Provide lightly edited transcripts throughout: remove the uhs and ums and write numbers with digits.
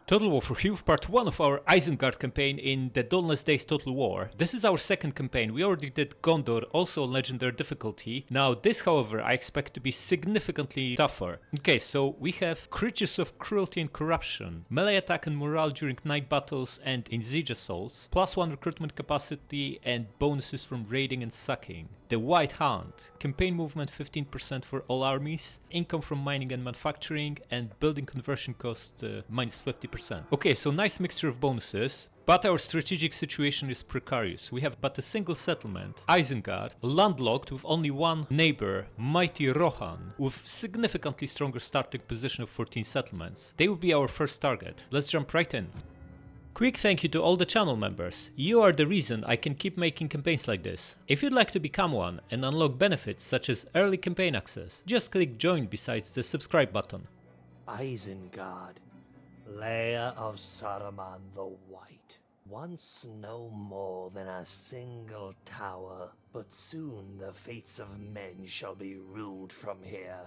Total War for Hugh, part 1 of our Isengard campaign in the Dawnless Days Total War. This is our second campaign. We already did Gondor, also on Legendary Difficulty. Now this, however, I expect to be significantly tougher. Okay, so we have Creatures of Cruelty and Corruption, melee attack and morale during night battles and in siege assaults, +1 recruitment capacity and bonuses from raiding and sacking. The White Hound, campaign movement 15% for all armies, income from mining and manufacturing, and building conversion cost minus 50%. Okay, so nice mixture of bonuses, but our strategic situation is precarious. We have but a single settlement, Isengard, landlocked with only one neighbor, mighty Rohan, with significantly stronger starting position of 14 settlements. They will be our first target. Let's jump right in. Quick thank you to all the channel members. You are the reason I can keep making campaigns like this. If you'd like to become one and unlock benefits such as early campaign access, just click join besides the subscribe button. Isengard, lair of Saruman the White. Once no more than a single tower, but soon the fates of men shall be ruled from here.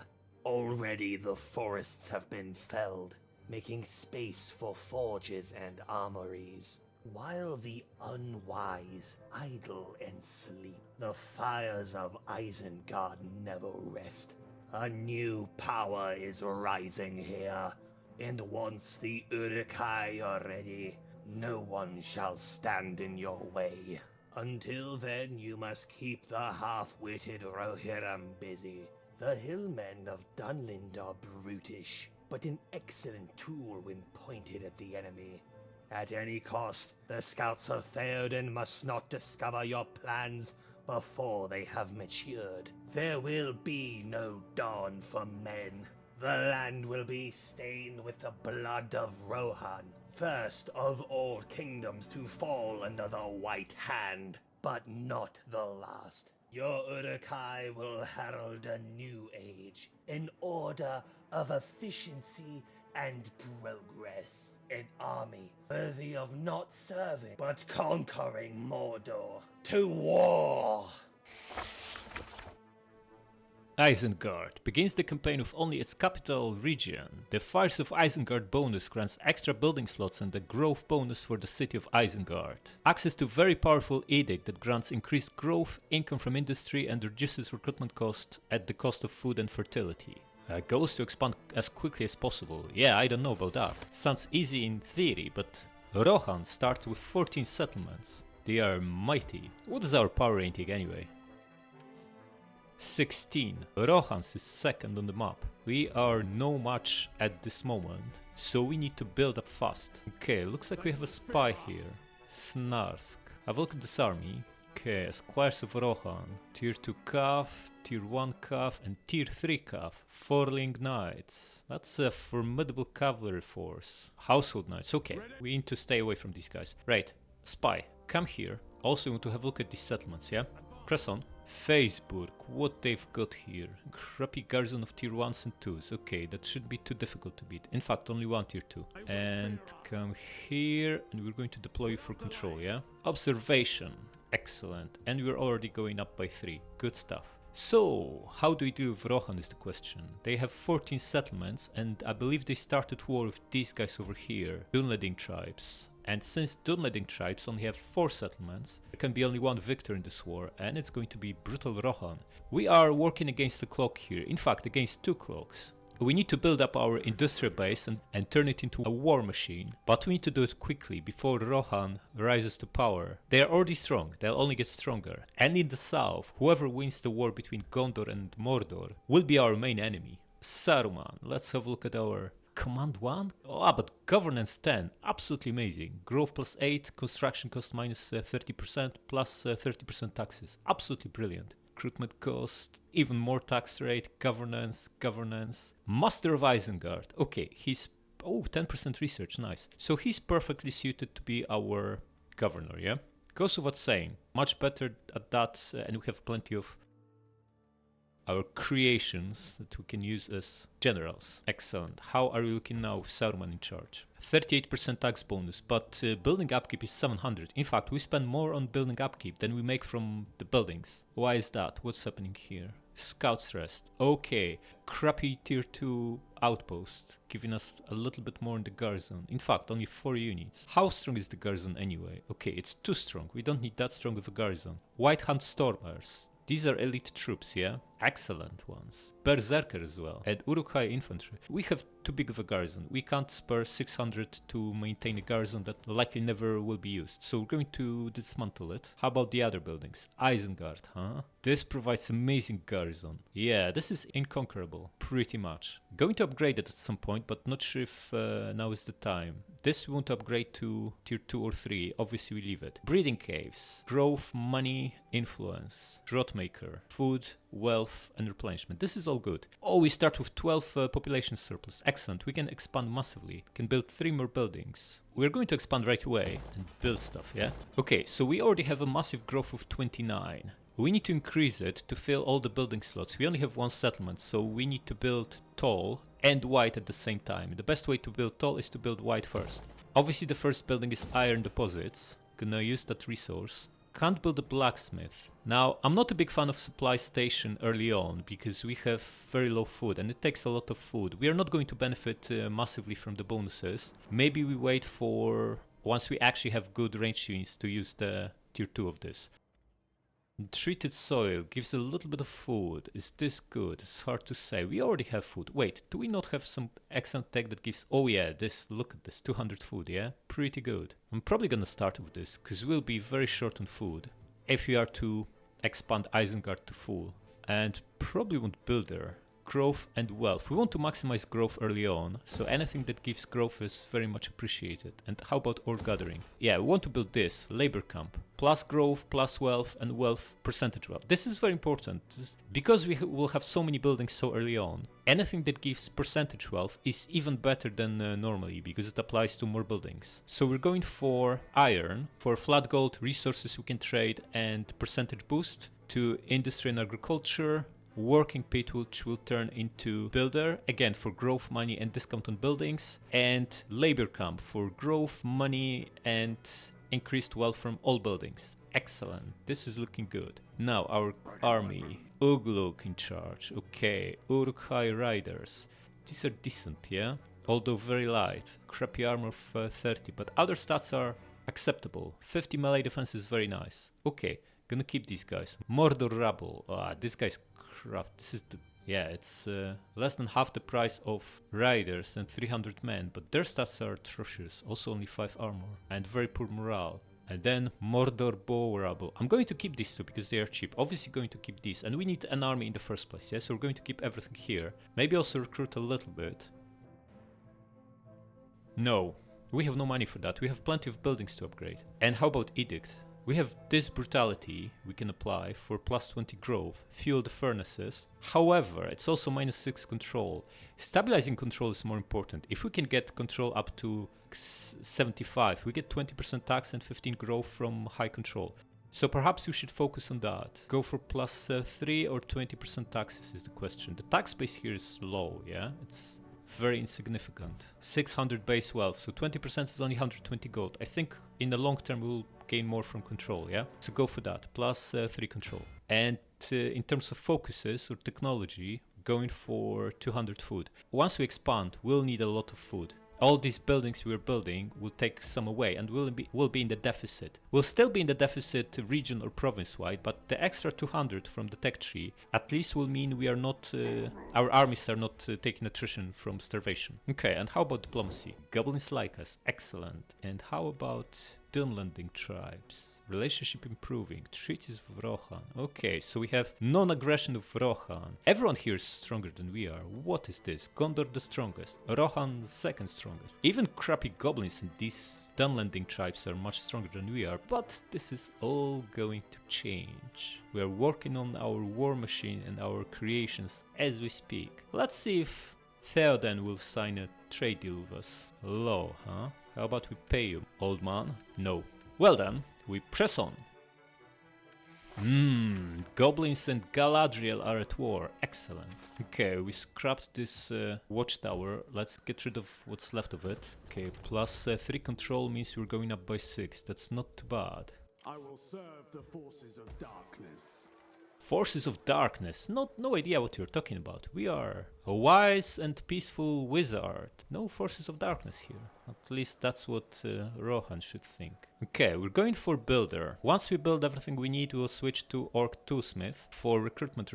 Already the forests have been felled, making space for forges and armories. While the unwise idle and sleep, the fires of Isengard never rest. A new power is rising here, and once the Uruk-hai are ready, no one shall stand in your way. Until then, you must keep the half-witted Rohirrim busy. The hillmen of Dunland are brutish, but an excellent tool when pointed at the enemy. At any cost, the scouts of Theoden must not discover your plans before they have matured. There will be no dawn for men. The land will be stained with the blood of Rohan, first of all kingdoms to fall under the White Hand, but not the last. Your Uruk-hai will herald a new age, an order of efficiency and progress. An army worthy of not serving, but conquering Mordor. To war! Isengard begins the campaign with only its capital region. The Fires of Isengard bonus grants extra building slots and a growth bonus for the city of Isengard. Access to very powerful edict that grants increased growth, income from industry and reduces recruitment cost at the cost of food and fertility. Goals to expand as quickly as possible. Yeah, I don't know about that. Sounds easy in theory, but Rohan starts with 14 settlements. They are mighty. What is our power rating anyway? 16. Rohan's is second on the map. We are no match at this moment, so we need to build up fast. Okay, looks like we have a spy here. Snarsk. Have a look at this army. Okay, Squires of Rohan. Tier 2 Cav, Tier 1 Cav and Tier 3 Cav. Forling Knights. That's a formidable cavalry force. Household Knights, okay. We need to stay away from these guys. Right, spy, come here. Also we want to have a look at these settlements, yeah? Press on. Faesburg, what they've got here. Crappy garrison of tier 1s and 2s. Okay, that shouldn't be too difficult to beat. In fact, only one tier 2. And come here, and we're going to deploy you for control, yeah? Observation. Excellent. And we're already going up by 3. Good stuff. So, how do we deal with Rohan is the question. They have 14 settlements, and I believe they started war with these guys over here. Dunleding tribes. And since Dunleding tribes only have 4 settlements, there can be only one victor in this war, and it's going to be brutal Rohan. We are working against the clock here, in fact against 2 clocks. We need to build up our industrial base and turn it into a war machine, but we need to do it quickly before Rohan rises to power. They are already strong, they'll only get stronger. And in the south, whoever wins the war between Gondor and Mordor will be our main enemy. Saruman, let's have a look at our Command 1? But Governance 10, absolutely amazing. Growth plus 8, construction cost minus 30%, plus 30% taxes. Absolutely brilliant. Recruitment cost, even more tax rate, governance. Master of Isengard. Okay, he's... Oh, 10% research, nice. So he's perfectly suited to be our governor, yeah? Goes without saying. Much better at that, and we have plenty of our creations that we can use as generals. Excellent. How are we looking now with Saruman in charge? 38% tax bonus, but building upkeep is 700. In fact, we spend more on building upkeep than we make from the buildings. Why is that? What's happening here? Scouts rest. Okay. Crappy tier 2 outpost, giving us a little bit more in the garrison. In fact, only 4 units. How strong is the garrison anyway? Okay, it's too strong. We don't need that strong of a garrison. White Hand Stormers. These are elite troops, yeah? Excellent ones. Berserker as well. And Uruk-hai infantry. We have too big of a garrison. We can't spare 600 to maintain a garrison that likely never will be used. So we're going to dismantle it. How about the other buildings? Isengard, huh? This provides amazing garrison. Yeah, this is inconquerable. Pretty much. Going to upgrade it at some point, but not sure if now is the time. This we want to upgrade to tier 2 or 3. Obviously we leave it. Breeding caves. Growth, money, influence. Draught-maker. Food, wealth and replenishment. This is all good. Oh, we start with 12 population surplus. Excellent. We can expand massively. Can build 3 more buildings. We're going to expand right away and build stuff, yeah? Okay, so we already have a massive growth of 29. We need to increase it to fill all the building slots. We only have 1 settlement, so we need to build tall and wide at the same time. The best way to build tall is to build wide first. Obviously the first building is iron deposits. Gonna use that resource. Can't build a blacksmith. Now, I'm not a big fan of supply station early on because we have very low food and it takes a lot of food. We are not going to benefit massively from the bonuses. Maybe we wait for once we actually have good range units to use the tier 2 of this. Treated soil gives a little bit of food. Is this good? It's hard to say. We already have food. Wait, do we not have some excellent tech that gives... Oh yeah, this, look at this, 200 food, yeah? Pretty good. I'm probably gonna start with this, because we'll be very short on food if we are to expand Isengard to full. And probably want builder. Growth and wealth. We want to maximize growth early on, so anything that gives growth is very much appreciated. And how about ore gathering? Yeah, we want to build this, labor camp. Plus growth, plus wealth, and wealth percentage wealth. This is very important, because we will have so many buildings so early on. Anything that gives percentage wealth is even better than normally, because it applies to more buildings. So we're going for iron, for flat gold, resources we can trade, and percentage boost to industry and agriculture. Working pit which will turn into builder, again for growth, money and discount on buildings, and labor camp for growth, money and increased wealth from all buildings. Excellent, this is looking good. Now our army, Ugluk in charge, okay, Uruk-hai riders, these are decent, yeah? Although very light, crappy armor of 30, but other stats are acceptable. 50 melee defense is very nice. Okay, gonna keep these guys. Mordor Rabble, this guy's crap. This is the... Yeah, it's less than half the price of riders and 300 men, but their stats are atrocious. Also only 5 armor and very poor morale. And then Mordor Bow Rabble. I'm going to keep these two because they are cheap. Obviously going to keep these, and we need an army in the first place, yeah? So we're going to keep everything here. Maybe also recruit a little bit. No, we have no money for that. We have plenty of buildings to upgrade. And how about Edict? We have this brutality we can apply for plus 20 growth, fuel the furnaces. However, it's also minus 6 control. Stabilizing control is more important. If we can get control up to 75, we get 20% tax and 15 growth from high control. So perhaps we should focus on that. Go for plus 3 or 20% taxes is the question. The tax base here is low, yeah? It's very insignificant. 600 base wealth, so 20% is only 120 gold. I think in the long term we'll gain more from control, yeah? So go for that, plus 3 control. And in terms of focuses or technology, going for 200 food. Once we expand, we'll need a lot of food. All these buildings we're building will take some away and we'll be in the deficit. We'll still be in the deficit region or province-wide, but the extra 200 from the tech tree at least will mean we are not, our armies are not taking attrition from starvation. Okay, and how about diplomacy? Goblins like us, excellent. And how about Dunlanding tribes? Relationship improving, treaties with Rohan. Okay, so we have non-aggression of Rohan. Everyone here is stronger than we are. What is this? Gondor the strongest, Rohan the second strongest. Even crappy goblins in these Dunlanding tribes are much stronger than we are, but this is all going to change. We are working on our war machine and our creations as we speak. Let's see if Theoden will sign a trade deal with us. Low, huh? How about we pay you, old man? No. Well then, we press on. Goblins and Galadriel are at war. Excellent. Okay, we scrapped this watchtower. Let's get rid of what's left of it. Okay, plus 3 control means we're going up by 6. That's not too bad. I will serve the forces of darkness. Forces of darkness. No idea what you're talking about. We are a wise and peaceful wizard. No forces of darkness here. At least that's what Rohan should think. Okay, we're going for builder. Once we build everything we need, we'll switch to orc toolsmith for recruitment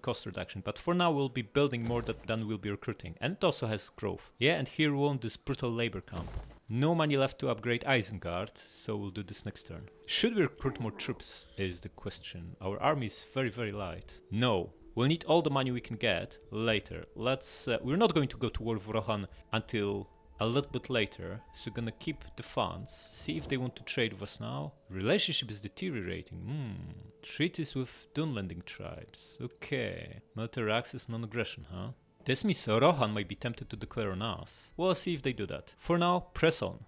cost reduction. But for now, we'll be building more than we'll be recruiting. And it also has growth. Yeah, and here we want this brutal labor camp. No money left to upgrade Isengard, so we'll do this next turn. Should we recruit more troops is the question. Our army is very light. No. We'll need all the money we can get later. We're not going to go to war with Rohan until a little bit later, so gonna keep the funds, see if they want to trade with us now. Relationship is deteriorating. Treaties with Dunlending tribes. Okay. Military access, non-aggression, huh? This means Rohan might be tempted to declare on us. We'll see if they do that. For now, press on.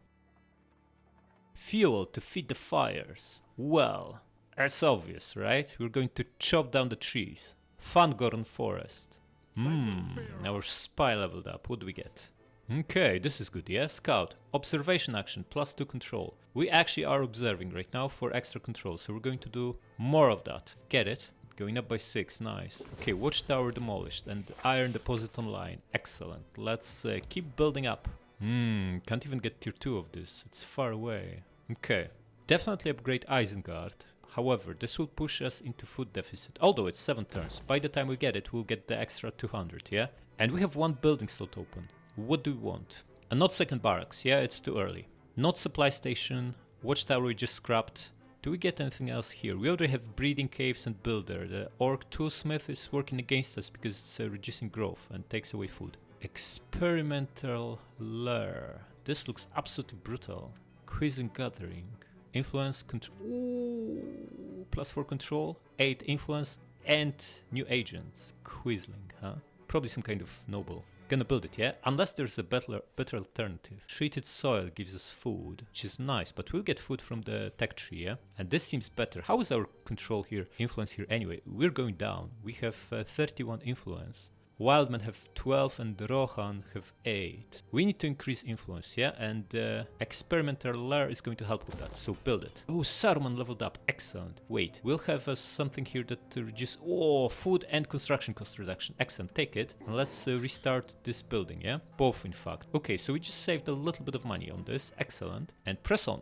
Fuel to feed the fires. Well, that's obvious, right? We're going to chop down the trees. Fangorn Forest. Our spy leveled up. What do we get? Okay, this is good, yeah? Scout. Observation action, +2 control. We actually are observing right now for extra control, so we're going to do more of that. Get it? Going up by 6, nice. Okay, watchtower demolished and iron deposit online. Excellent. Let's keep building up. Can't even get tier 2 of this. It's far away. Okay, definitely upgrade Isengard. However, this will push us into food deficit. Although it's 7 turns. By the time we get it, we'll get the extra 200, yeah? And we have 1 building slot open. What do we want? And not second barracks, yeah? It's too early. Not supply station. Watchtower we just scrapped. Do we get anything else here? We already have breeding caves and builder. The orc toolsmith is working against us because it's reducing growth and takes away food. Experimental lure. This looks absolutely brutal. Quiz and gathering. Influence control. Ooh, +4 control, 8 influence, and new agents. Quisling, huh? Probably some kind of noble. Gonna build it, yeah? Unless there's a better alternative. Treated soil gives us food, which is nice, but we'll get food from the tech tree, yeah? And this seems better. How is our control here, influence here anyway? We're going down. We have 31 influence. Wildmen have 12 and Rohan have 8. We need to increase influence, yeah? And experimental lair is going to help with that, so build it. Oh, Saruman leveled up. Excellent. Wait, we'll have something here that reduce... Oh, food and construction cost reduction. Excellent, take it. And let's restart this building, yeah? Both, in fact. Okay, so we just saved a little bit of money on this. Excellent. And press on.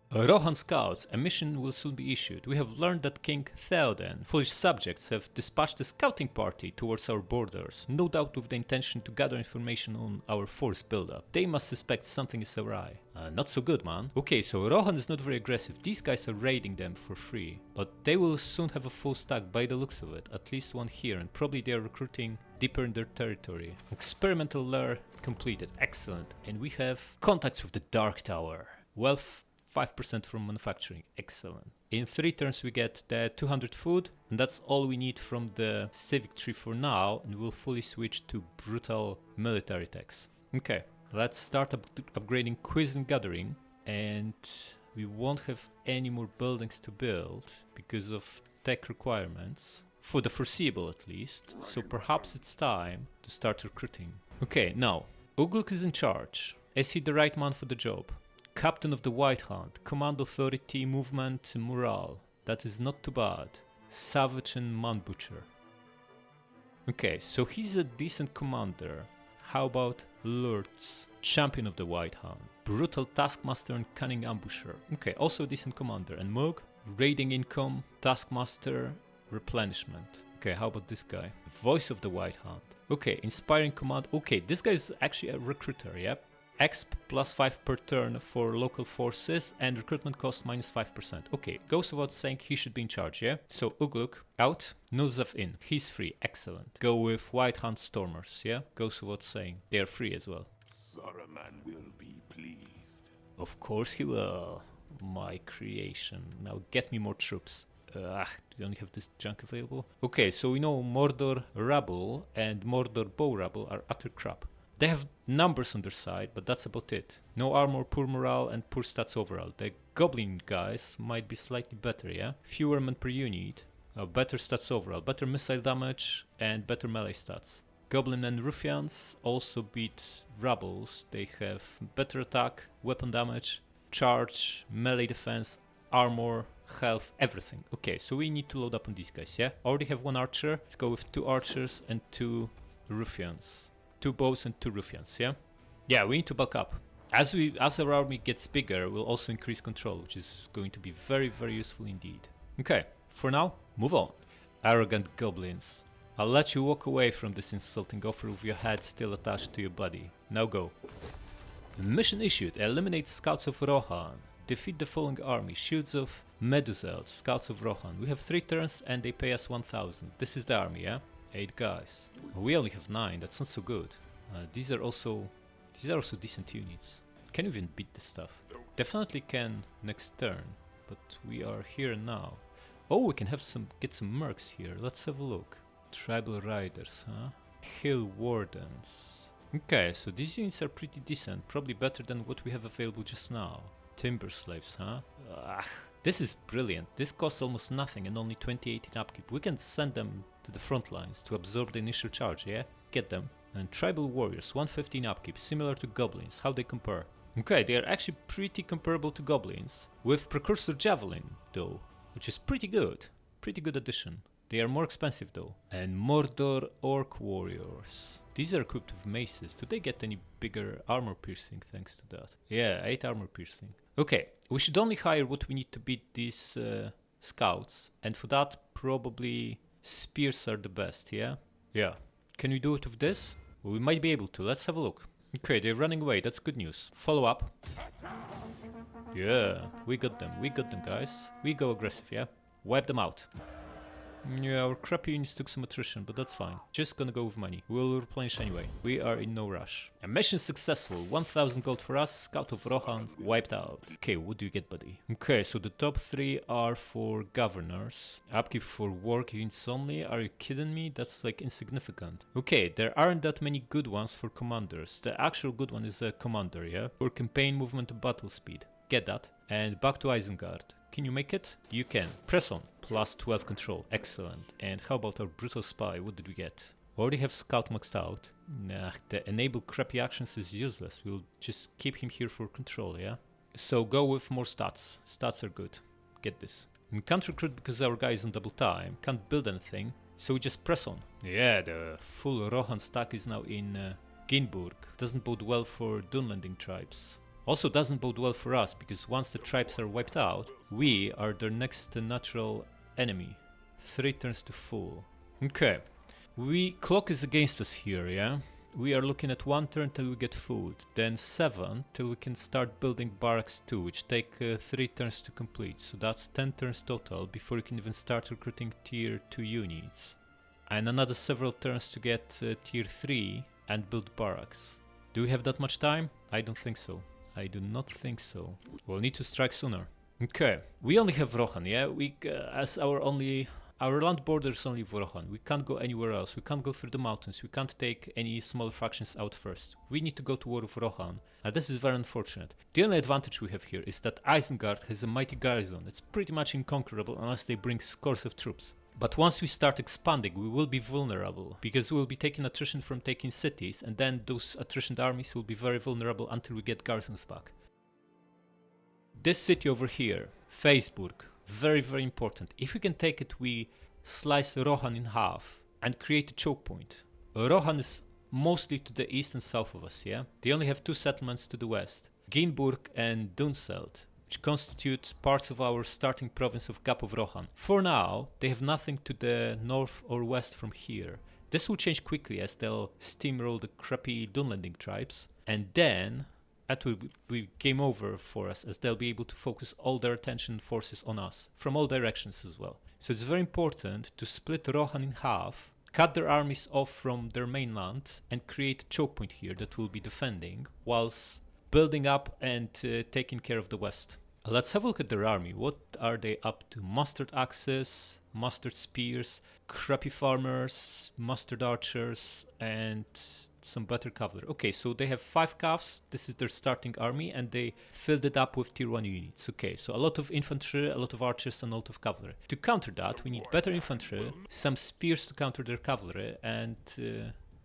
Rohan scouts, a mission will soon be issued. We have learned that King Theoden, foolish subjects, have dispatched a scouting party towards our borders, no doubt with the intention to gather information on our force buildup. They must suspect something is awry. Not so good, man. Okay, so Rohan is not very aggressive. These guys are raiding them for free, but they will soon have a full stack by the looks of it. At least one here, and probably they are recruiting deeper in their territory. Experimental lair completed. Excellent. And we have contacts with the Dark Tower. Wealth 5% from manufacturing. Excellent. In 3 turns we get the 200 food, and that's all we need from the civic tree for now, and we'll fully switch to brutal military techs. Okay, let's start upgrading quiz and gathering, and we won't have any more buildings to build because of tech requirements, for the foreseeable at least, so perhaps it's time to start recruiting. Okay, now, Ugluk is in charge. Is he the right man for the job? Captain of the White Hunt, command authority, movement, morale. That is not too bad. Savage and man butcher. Okay, so he's a decent commander. How about Lurtz, champion of the White Hunt, brutal taskmaster and cunning ambusher. Okay, also a decent commander. And Mug, raiding income, taskmaster, replenishment. Okay, how about this guy? Voice of the White Hunt. Okay, inspiring command. Okay, this guy is actually a recruiter, yep. Exp +5 per turn for local forces and recruitment cost -5%. Okay, goes without saying he should be in charge, yeah? So Ugluk out, Nulzav in. He's free, excellent. Go with White Hunt Stormers, yeah? Goes without saying. They're free as well. Saruman will be pleased. Of course he will. My creation. Now get me more troops. We only have this junk available. Okay, so we know Mordor Rabble and Mordor Bow Rabble are utter crap. They have numbers on their side, but that's about it. No armor, poor morale, and poor stats overall. The goblin guys might be slightly better, yeah? Fewer men per unit, better stats overall, better missile damage, and better melee stats. Goblin and ruffians also beat rebels. They have better attack, weapon damage, charge, melee defense, armor, health, everything. Okay, so we need to load up on these guys, yeah? Already have one archer. Let's go with 2 archers and 2 ruffians. 2 bows and 2 ruffians, yeah? Yeah, we need to bulk up. As our army gets bigger, we'll also increase control, which is going to be very, very useful indeed. Okay, for now, move on. Arrogant goblins. I'll let you walk away from this insulting offer with your head still attached to your body. Now go. Mission issued. Eliminate scouts of Rohan. Defeat the following army. Shields of Dunseld, scouts of Rohan. We have 3 turns and they pay us 1,000. This is the army, yeah? 8 guys. We only have 9, that's not so good. These are also decent units. Can you even beat this stuff? Definitely can next turn, but we are here now. Oh, we can get some mercs here. Let's have a look. Tribal riders, huh? Hill wardens. Okay, so these units are pretty decent, probably better than what we have available just now. Timber slaves, huh? This is brilliant. This costs almost nothing and only 28 in upkeep. We can send them to the front lines to absorb the initial charge, yeah? Get them. And tribal warriors, 115 upkeep, similar to goblins. How they compare? Okay, they are actually pretty comparable to goblins, with precursor javelin though, which is pretty good. Pretty good addition. They are more expensive though. And Mordor orc warriors. These are equipped with maces. Do they get any bigger armor piercing thanks to that? Yeah, 8 armor piercing. Okay, we should only hire what we need to beat these scouts, and for that probably spears are the best, yeah? Yeah. Can we do it with this? Well, we might be able to. Let's have a look. Okay, they're running away. That's good news. Follow up. Yeah, we got them. We got them, guys. We go aggressive, yeah? Wipe them out. Yeah, our crappy units took some attrition, but that's fine. Just gonna go with money. We'll replenish anyway. We are in no rush. A mission successful. 1,000 gold for us. Scout of Rohan wiped out. Okay, what do you get, buddy? Okay, so the top 3 are for governors. Upkeep for work units only. Are you kidding me? That's like insignificant. Okay, there aren't that many good ones for commanders. The actual good one is a commander, yeah? For campaign movement and battle speed. Get that. And back to Isengard. Can you make it? You can. Press on. Plus 12 control. Excellent. And how about our brutal spy? What did we get? Already have scout maxed out. Nah, the enable crappy actions is useless. We'll just keep him here for control, yeah? So go with more stats. Stats are good. Get this. We can't recruit because our guy is on double time. Can't build anything. So we just press on. Yeah, the full Rohan stack is now in Ginburg. Doesn't bode well for Dunlanding tribes. Also doesn't bode well for us, because once the tribes are wiped out, we are their next natural enemy. 3 turns to full. Okay. Clock is against us here, yeah? We are looking at 1 turn till we get food, then 7 till we can start building barracks 2, which take 3 turns to complete. So that's 10 turns total before you can even start recruiting tier 2 units. And another several turns to get tier 3 and build barracks. Do we have that much time? I don't think so. I do not think so. We'll need to strike sooner. Okay, we only have Rohan, yeah? As our land border is only Rohan. We can't go anywhere else. We can't go through the mountains. We can't take any small factions out first. We need to go to war with Rohan. And this is very unfortunate. The only advantage we have here is that Isengard has a mighty garrison. It's pretty much inconquerable unless they bring scores of troops. But once we start expanding, we will be vulnerable, because we will be taking attrition from taking cities, and then those attritioned armies will be very vulnerable until we get garrisons back. This city over here, Faesburg, very, very important. If we can take it, we slice Rohan in half and create a choke point. Rohan is mostly to the east and south of us, yeah? They only have 2 settlements to the west, Ginburg and Dunseld, which constitute parts of our starting province of Gap of Rohan. For now, they have nothing to the north or west from here. This will change quickly as they'll steamroll the crappy Dunlanding tribes, and then that will be game over for us, as they'll be able to focus all their attention and forces on us, from all directions as well. So it's very important to split Rohan in half, cut their armies off from their mainland, and create a choke point here that we'll be defending, whilst building up and taking care of the west. Let's have a look at their army. What are they up to? Mustard axes, mustard spears, crappy farmers, mustard archers, and some better cavalry. Okay, so they have 5 calves. This is their starting army, and they filled it up with tier 1 units. Okay, so a lot of infantry, a lot of archers, and a lot of cavalry. To counter that, we need better infantry, some spears to counter their cavalry, and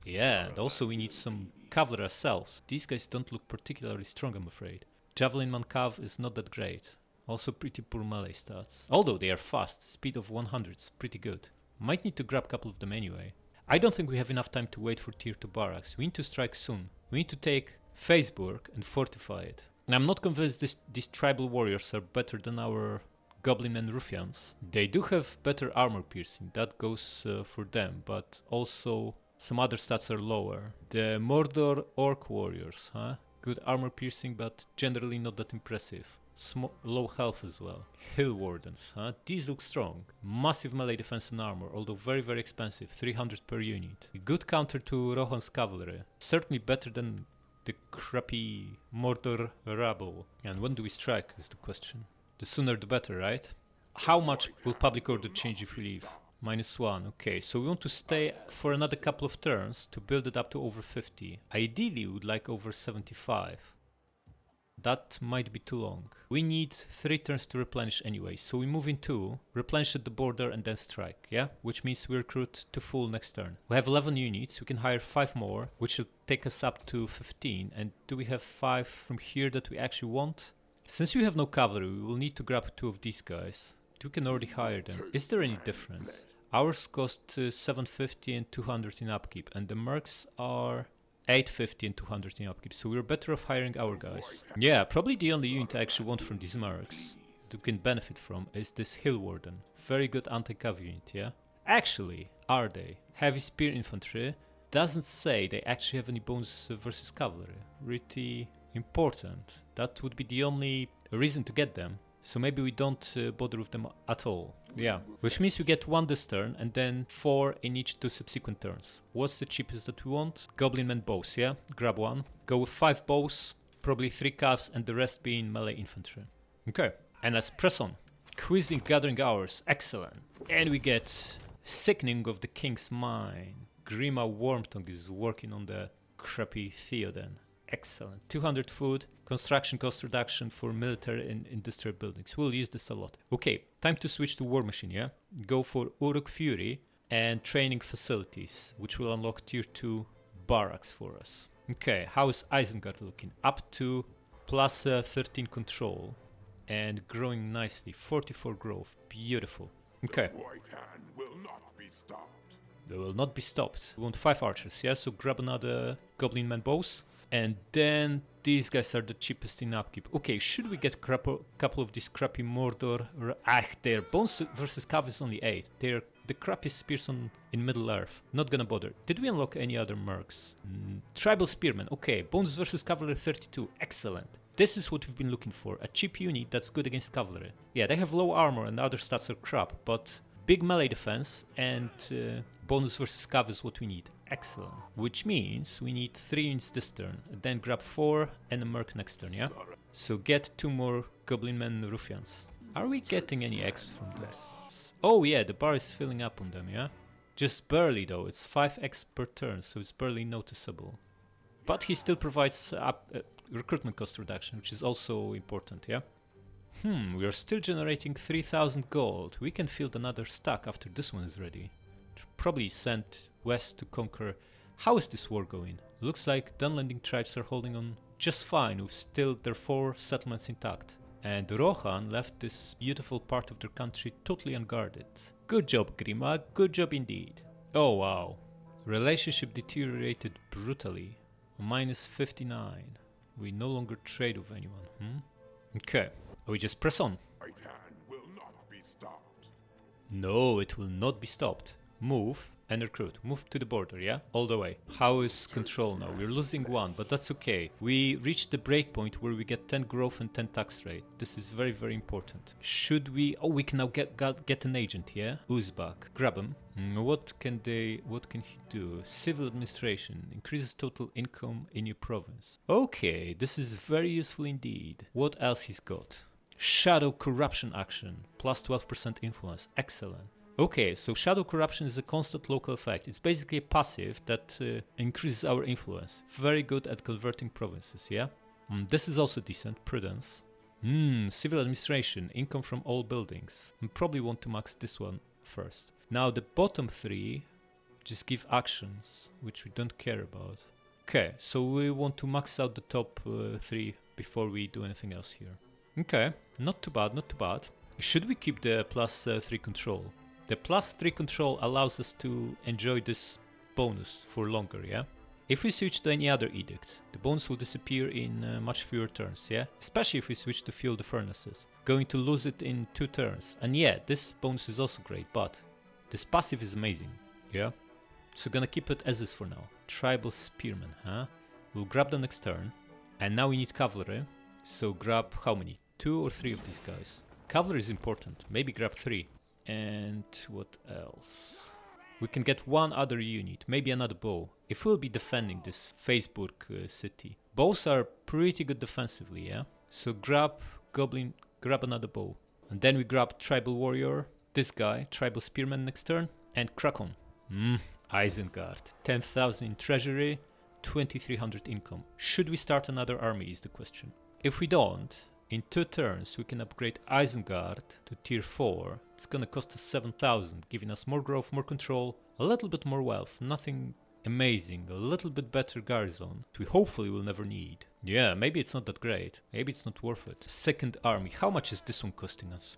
yeah, and also we need some cavalry ourselves. These guys don't look particularly strong, I'm afraid. Javelin man cav is not that great. Also pretty poor melee stats. Although they are fast, speed of 100 is pretty good. Might need to grab a couple of them anyway. I don't think we have enough time to wait for tier 2 barracks. We need to strike soon. We need to take Faesburg and fortify it. And I'm not convinced these tribal warriors are better than our goblin and ruffians. They do have better armor piercing, that goes for them, but also some other stats are lower. The Mordor orc warriors, huh? Good armor piercing, but generally not that impressive. Low health as well. Hill wardens, huh? These look strong. Massive melee defense and armor, although very expensive, 300 per unit. A good counter to Rohan's cavalry. Certainly better than the crappy Mordor rabble. And when do we strike is the question. The sooner the better, right? How much will public order change if we leave? -1, okay, so we want to stay for another couple of turns to build it up to over 50. Ideally, we would like over 75. That might be too long. We need 3 turns to replenish anyway, so we move in 2, replenish at the border and then strike, yeah? Which means we recruit to full next turn. We have 11 units, we can hire 5 more, which will take us up to 15. And do we have 5 from here that we actually want? Since we have no cavalry, we will need to grab 2 of these guys. We can already hire them. Is there any difference? Ours cost 750 and 200 in upkeep, and the mercs are 850 and 200 in upkeep, so we're better off hiring our guys. Yeah, probably the only unit I actually want from these mercs that we can benefit from is this Hill Warden. Very good anti-cav unit, yeah? Actually, are they? Heavy spear infantry doesn't say they actually have any bonus versus cavalry. Pretty important. That would be the only reason to get them. So maybe we don't bother with them at all. Yeah, which means we get 1 this turn and then 4 in each 2 subsequent turns. What's the cheapest that we want? Goblin and bows, yeah? Grab 1. Go with 5 bows, probably 3 calves and the rest being melee infantry. Okay, and let's press on. Quisling gathering hours, excellent. And we get Sickening of the King's Mine. Grima Wormtongue is working on the crappy Theoden. Excellent. 200 food, construction cost reduction for military and industrial buildings. We'll use this a lot. Okay, time to switch to War Machine, yeah? Go for Uruk Fury and training facilities, which will unlock tier 2 barracks for us. Okay, how is Isengard looking? Up to plus 13 control and growing nicely. 44 growth, beautiful. Okay. The White Hand will not be stopped. They will not be stopped. We want 5 archers, yeah? So grab another Goblin Man bows. And then these guys are the cheapest in upkeep. Okay, should we get a couple of these crappy Mordor? Their bones versus cav is only 8. They're the crappiest spears in Middle Earth. Not gonna bother. Did we unlock any other mercs? Tribal Spearmen. Okay, bones versus cavalry 32. Excellent. This is what we've been looking for. A cheap unit that's good against cavalry. Yeah, they have low armor and other stats are crap, but big melee defense and bonus versus cav is what we need. Excellent. Which means we need 3 units this turn, and then grab 4 and a merc next turn, yeah? So get 2 more Goblin Men Ruffians. Are we getting any exp from this? Oh yeah, the bar is filling up on them, yeah? Just barely though, it's 5x per turn, so it's barely noticeable. But he still provides recruitment cost reduction, which is also important, yeah? We are still generating 3000 gold. We can field another stack after this one is ready. Probably send west to conquer. How is this war going? Looks like Dunlanding tribes are holding on just fine with still their 4 settlements intact. And Rohan left this beautiful part of their country totally unguarded. Good job, Grima, good job indeed. Oh wow. Relationship deteriorated brutally. -59. We no longer trade with anyone, Okay, we just press on. White Hand will not be stopped. No, it will not be stopped. Move and recruit. Move to the border, yeah? All the way. How is control now? We're losing 1, but that's okay. We reached the breakpoint where we get 10 growth and 10 tax rate. This is very important. Should we... Oh, we can now get an agent, yeah? Uzbek. Grab him. What can he do? Civil administration. Increases total income in your province. Okay, this is very useful indeed. What else he's got? Shadow corruption action. Plus 12% influence. Excellent. Okay, so Shadow Corruption is a constant local effect. It's basically a passive that increases our influence. Very good at converting provinces, yeah? This is also decent. Prudence. Civil Administration. Income from all buildings. Probably want to max this one first. Now the bottom 3 just give actions, which we don't care about. Okay, so we want to max out the top 3 before we do anything else here. Okay, not too bad, not too bad. Should we keep the +3 control? The +3 control allows us to enjoy this bonus for longer, yeah? If we switch to any other edict, the bonus will disappear in much fewer turns, yeah? Especially if we switch to fuel the furnaces. Going to lose it in 2 turns. And yeah, this bonus is also great, but this passive is amazing, yeah? So gonna keep it as is for now. Tribal Spearmen, huh? We'll grab the next turn. And now we need cavalry. So grab how many? 2 or 3 of these guys. Cavalry is important. Maybe grab 3. And what else? We can get 1 other unit. Maybe another bow. If we'll be defending this Faesburg city. Bows are pretty good defensively, yeah? So grab Goblin, grab another bow. And then we grab Tribal Warrior. This guy, Tribal Spearman next turn. And crack on. Isengard. 10,000 in treasury. 2,300 income. Should we start another army is the question. If we don't, in 2 turns we can upgrade Isengard to tier 4. It's gonna cost us 7,000, giving us more growth, more control, a little bit more wealth, nothing amazing, a little bit better garrison, which we hopefully will never need. Yeah, maybe it's not that great, maybe it's not worth it. Second army, how much is this one costing us?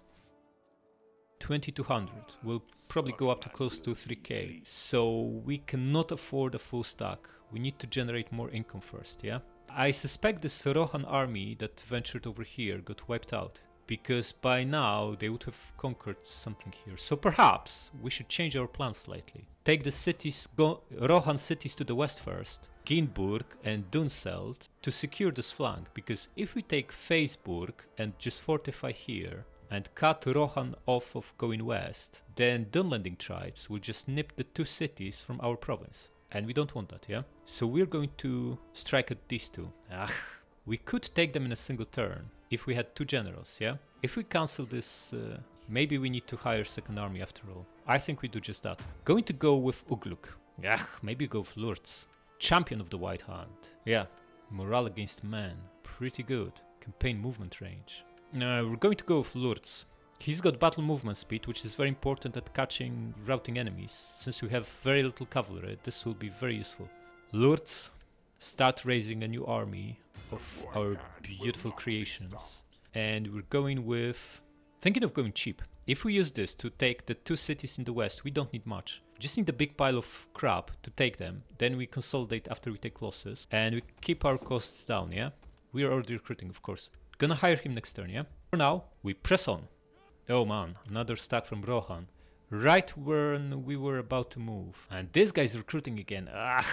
2,200, will probably go up to close to 3k, so we cannot afford a full stack. We need to generate more income first, yeah? I suspect this Rohan army that ventured over here got wiped out, because by now they would have conquered something here. So perhaps we should change our plans slightly. Take the cities, Rohan cities to the west first, Ginburg and Dunseld, to secure this flank, because if we take Faesburg and just fortify here, and cut Rohan off of going west, then Dunlending tribes will just nip the 2 cities from our province. And we don't want that, yeah? So we're going to strike at these 2. We could take them in a single turn if we had 2 generals, yeah? If we cancel this, maybe we need to hire second army after all. I think we do just that. Going to go with Ugluk. Maybe go with Lurtz. Champion of the White Hand. Yeah, morale against man. Pretty good. Campaign movement range. We're going to go with Lurtz. He's got battle movement speed, which is very important at catching routing enemies. Since we have very little cavalry, this will be very useful. Lurtz, start raising a new army of our beautiful creations. And we're going with... thinking of going cheap. If we use this to take the 2 cities in the west, we don't need much. Just need a big pile of crap to take them. Then we consolidate after we take losses. And we keep our costs down, yeah? We are already recruiting, of course. Gonna hire him next turn, yeah? For now, we press on. Oh man, another stack from Rohan. Right when we were about to move. And this guy's recruiting again. Yeah,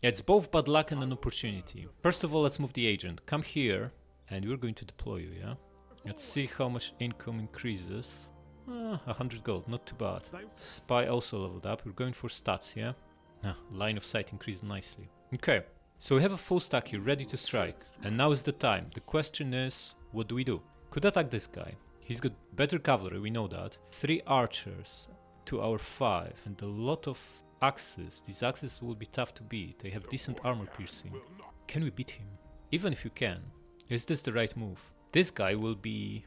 it's both bad luck and an opportunity. First of all, let's move the agent. Come here, and we're going to deploy you, yeah? Let's see how much income increases. 100 gold, not too bad. Spy also leveled up. We're going for stats, yeah? Line of sight increased nicely. Okay, so we have a full stack here, ready to strike. And now is the time. The question is, what do we do? Could attack this guy. He's got better cavalry, we know that. 3 archers to our 5, and a lot of axes. These axes will be tough to beat. They have decent armor piercing. Can we beat him? Even if you can, is this the right move? This guy will be...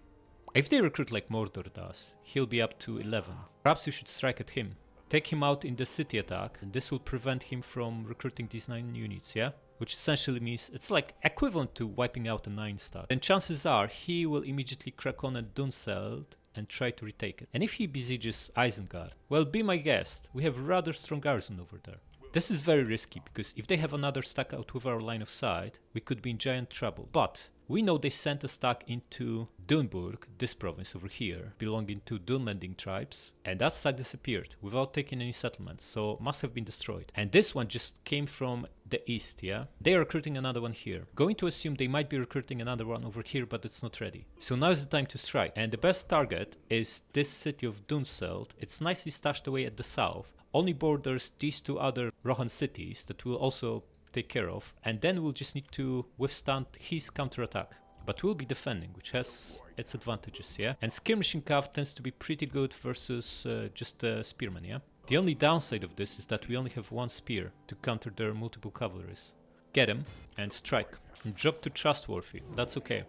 if they recruit like Mordor does, he'll be up to 11. Perhaps you should strike at him. Take him out in the city attack, and this will prevent him from recruiting these 9 units, yeah? Which essentially means it's like equivalent to wiping out a 9 stack. And chances are he will immediately crack on at Dunseld and try to retake it. And if he besieges Isengard, well, be my guest, we have rather strong garrison over there. This is very risky, because if they have another stack out with our line of sight, we could be in giant trouble. But we know they sent a stack into Ginburg, this province over here, belonging to Dunlending tribes, and that stack disappeared without taking any settlements, so must have been destroyed. And this one just came from the east, yeah? They are recruiting another one here. Going to assume they might be recruiting another one over here, but it's not ready. So now is the time to strike. And the best target is this city of Dunseld. It's nicely stashed away at the south. Only borders these 2 other Rohan cities that we'll also take care of, and then we'll just need to withstand his counterattack. But we'll be defending, which has its advantages, yeah? And skirmishing cav tends to be pretty good versus just spearmen, yeah? The only downside of this is that we only have 1 spear to counter their multiple cavalries. Get him and strike. And drop to trustworthy, that's okay.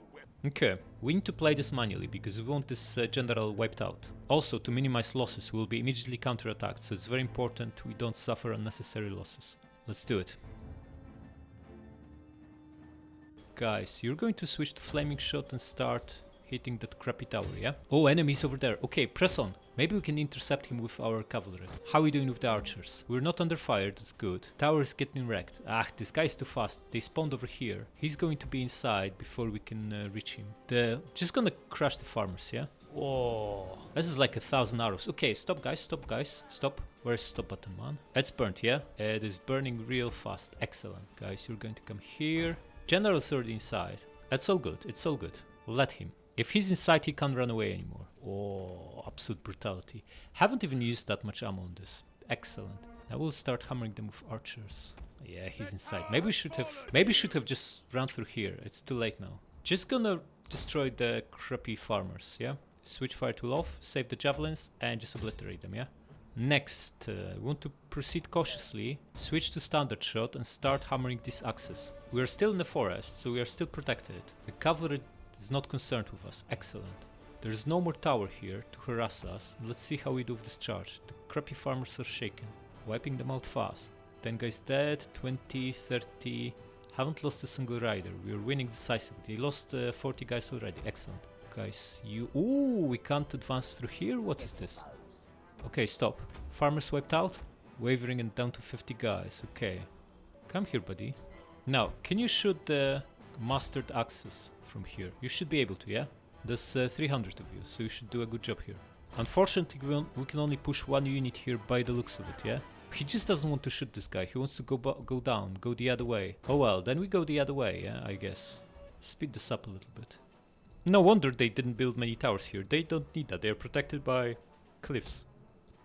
Okay, we need to play this manually because we want this general wiped out. Also, to minimize losses, we will be immediately counterattacked, so it's very important we don't suffer unnecessary losses. Let's do it. Guys, you're going to switch to flaming shot and start hitting that crappy tower, yeah? Oh, enemies over there. Okay, press on. Maybe we can intercept him with our cavalry. How are we doing with the archers? We're not under fire, that's good. Tower is getting wrecked. Ah, this guy's too fast. They spawned over here. He's going to be inside before we can reach him. Just gonna crush the farmers, yeah? Whoa, this is like 1,000 arrows. Okay, stop guys, stop. Where's stop button, man? It's burnt, yeah? It is burning real fast. Excellent. Guys, you're going to come here. General's already inside. It's all good, Let him. If he's inside, he can't run away anymore. Oh, absolute brutality. Haven't even used that much ammo on this. Excellent. Now we'll start hammering them with archers. Yeah, he's inside. Maybe we should have just run through here. It's too late now. Just gonna destroy the crappy farmers, yeah? Switch fire tool off, save the javelins, and just obliterate them, yeah? Next, we want to proceed cautiously, switch to standard shot, and start hammering these axes. We are still in the forest, so we are still protected. The cavalry is not concerned with us. Excellent. There's no more tower here to harass us. Let's see how we do with this charge. The crappy farmers are shaken. Wiping them out fast. 10 guys dead, 20, 30. Haven't lost a single rider. We're winning decisively. They lost 40 guys already. Excellent. Guys, Ooh, we can't advance through here? What is this? Okay, stop. Farmers wiped out? Wavering and down to 50 guys. Okay. Come here, buddy. Now, can you shoot the mastered axes from here? You should be able to, yeah? There's 300 of you, so you should do a good job here. Unfortunately, we can only push one unit here by the looks of it, yeah? He just doesn't want to shoot this guy. He wants to go down, go the other way. Oh well, then we go the other way, yeah, I guess. Speed this up a little bit. No wonder they didn't build many towers here. They don't need that. They are protected by cliffs.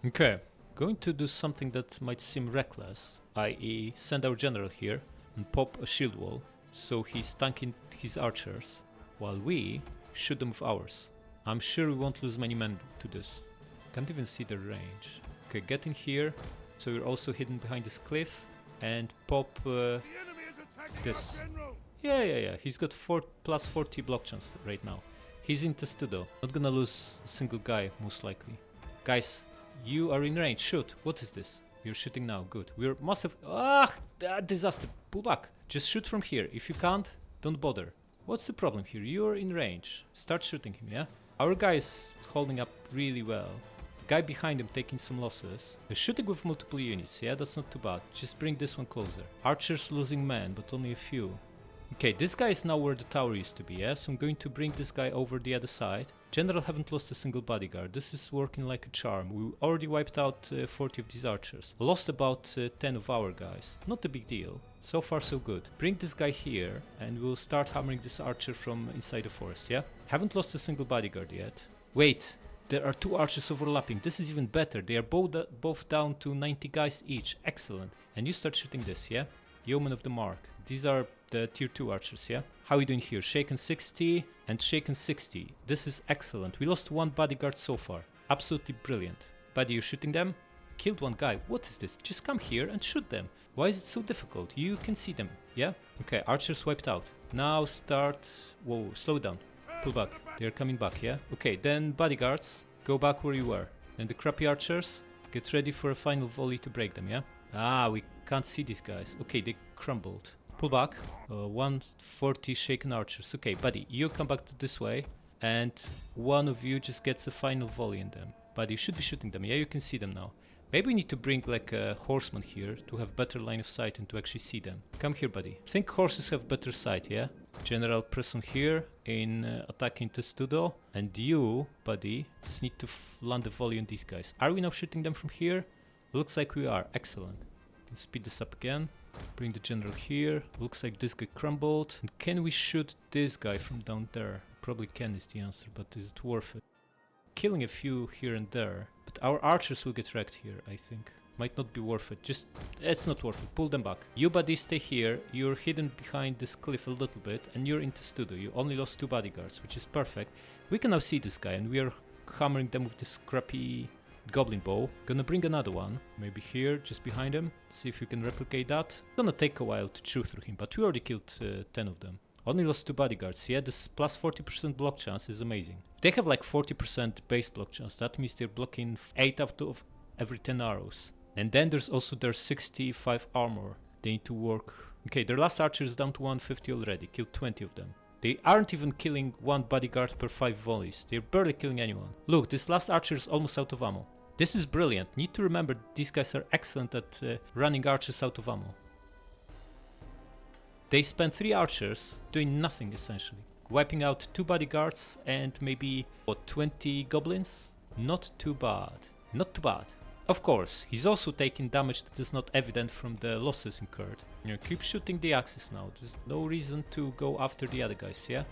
Okay, going to do something that might seem reckless, i.e. send our general here and pop a shield wall so he's tanking his archers while we shoot them with ours. I'm sure we won't lose many men to this. Can't even see the range. Okay, get in here so you're also hidden behind this cliff and pop this. Yeah. He's got plus 40 block chance right now. He's in Testudo. Not gonna lose a single guy, most likely. Guys, you are in range. Shoot. What is this? You're shooting now. Good. We're massive. Disaster. Pull back. Just shoot from here. If you can't, don't bother. What's the problem here? You're in range. Start shooting him, yeah? Our guy is holding up really well. Guy behind him taking some losses. They're shooting with multiple units, yeah? That's not too bad. Just bring this one closer. Archers losing men, but only a few. Okay, this guy is now where the tower used to be, yeah? So I'm going to bring this guy over the other side. General haven't lost a single bodyguard. This is working like a charm. We already wiped out 40 of these archers. Lost about 10 of our guys. Not a big deal. So far so good. Bring this guy here and we'll start hammering this archer from inside the forest, yeah? Haven't lost a single bodyguard yet. Wait, there are 2 archers overlapping. This is even better. They are both down to 90 guys each. Excellent. And you start shooting this, yeah? Yeomen of the Mark. These are the tier 2 archers, yeah? How are we doing here? Shaken 60 and Shaken 60. This is excellent. We lost 1 bodyguard so far. Absolutely brilliant. Buddy, you're shooting them? Killed 1 guy. What is this? Just come here and shoot them. Why is it so difficult? You can see them, yeah? Okay, archers wiped out. Now start... Whoa, slow down. Pull back. They're coming back, yeah? Okay, then bodyguards, go back where you were. And the crappy archers, get ready for a final volley to break them, yeah? Ah, we can't see these guys. Okay, they crumbled. Pull back. 140 shaken archers. Okay, buddy, you come back this way. And one of you just gets a final volley in them. Buddy, you should be shooting them. Yeah, you can see them now. Maybe we need to bring like a horseman here to have better line of sight and to actually see them. Come here, buddy. Think horses have better sight, yeah? General press on here in attacking Testudo. And you, buddy, just need to land a volley on these guys. Are we now shooting them from here? Looks like we are. Excellent. Can speed this up again. Bring the general here. Looks like this guy crumbled. And can we shoot this guy from down there? Probably can is the answer, but is it worth it? Killing a few here and there, but our archers will get wrecked here, I think. Might not be worth it. Just, it's not worth it. Pull them back. You, buddy, stay here. You're hidden behind this cliff a little bit, and you're in Testudo. You only lost 2 bodyguards, which is perfect. We can now see this guy, and we are hammering them with this crappy goblin bow. Gonna bring another one, maybe here, just behind him. See if you can replicate that. Gonna take a while to chew through him, but we already killed 10 of them. Only lost 2 bodyguards. Yeah, this plus 40% block chance is amazing. If they have like 40% base block chance, that means they're blocking 8 out of every 10 arrows. And then there's also their 65 armor. They need to work Okay, their last archer is down to 150 already. Killed 20 of them. They aren't even killing one bodyguard per 5 volleys. They're barely killing anyone. Look, this last archer is almost out of ammo. This is brilliant. Need to remember these guys are excellent at running archers out of ammo. They spent 3 archers doing nothing essentially. Wiping out 2 bodyguards and maybe, what, 20 goblins? Not too bad. Not too bad. Of course, he's also taking damage that is not evident from the losses incurred. You know, keep shooting the axes now. There's no reason to go after the other guys, yeah?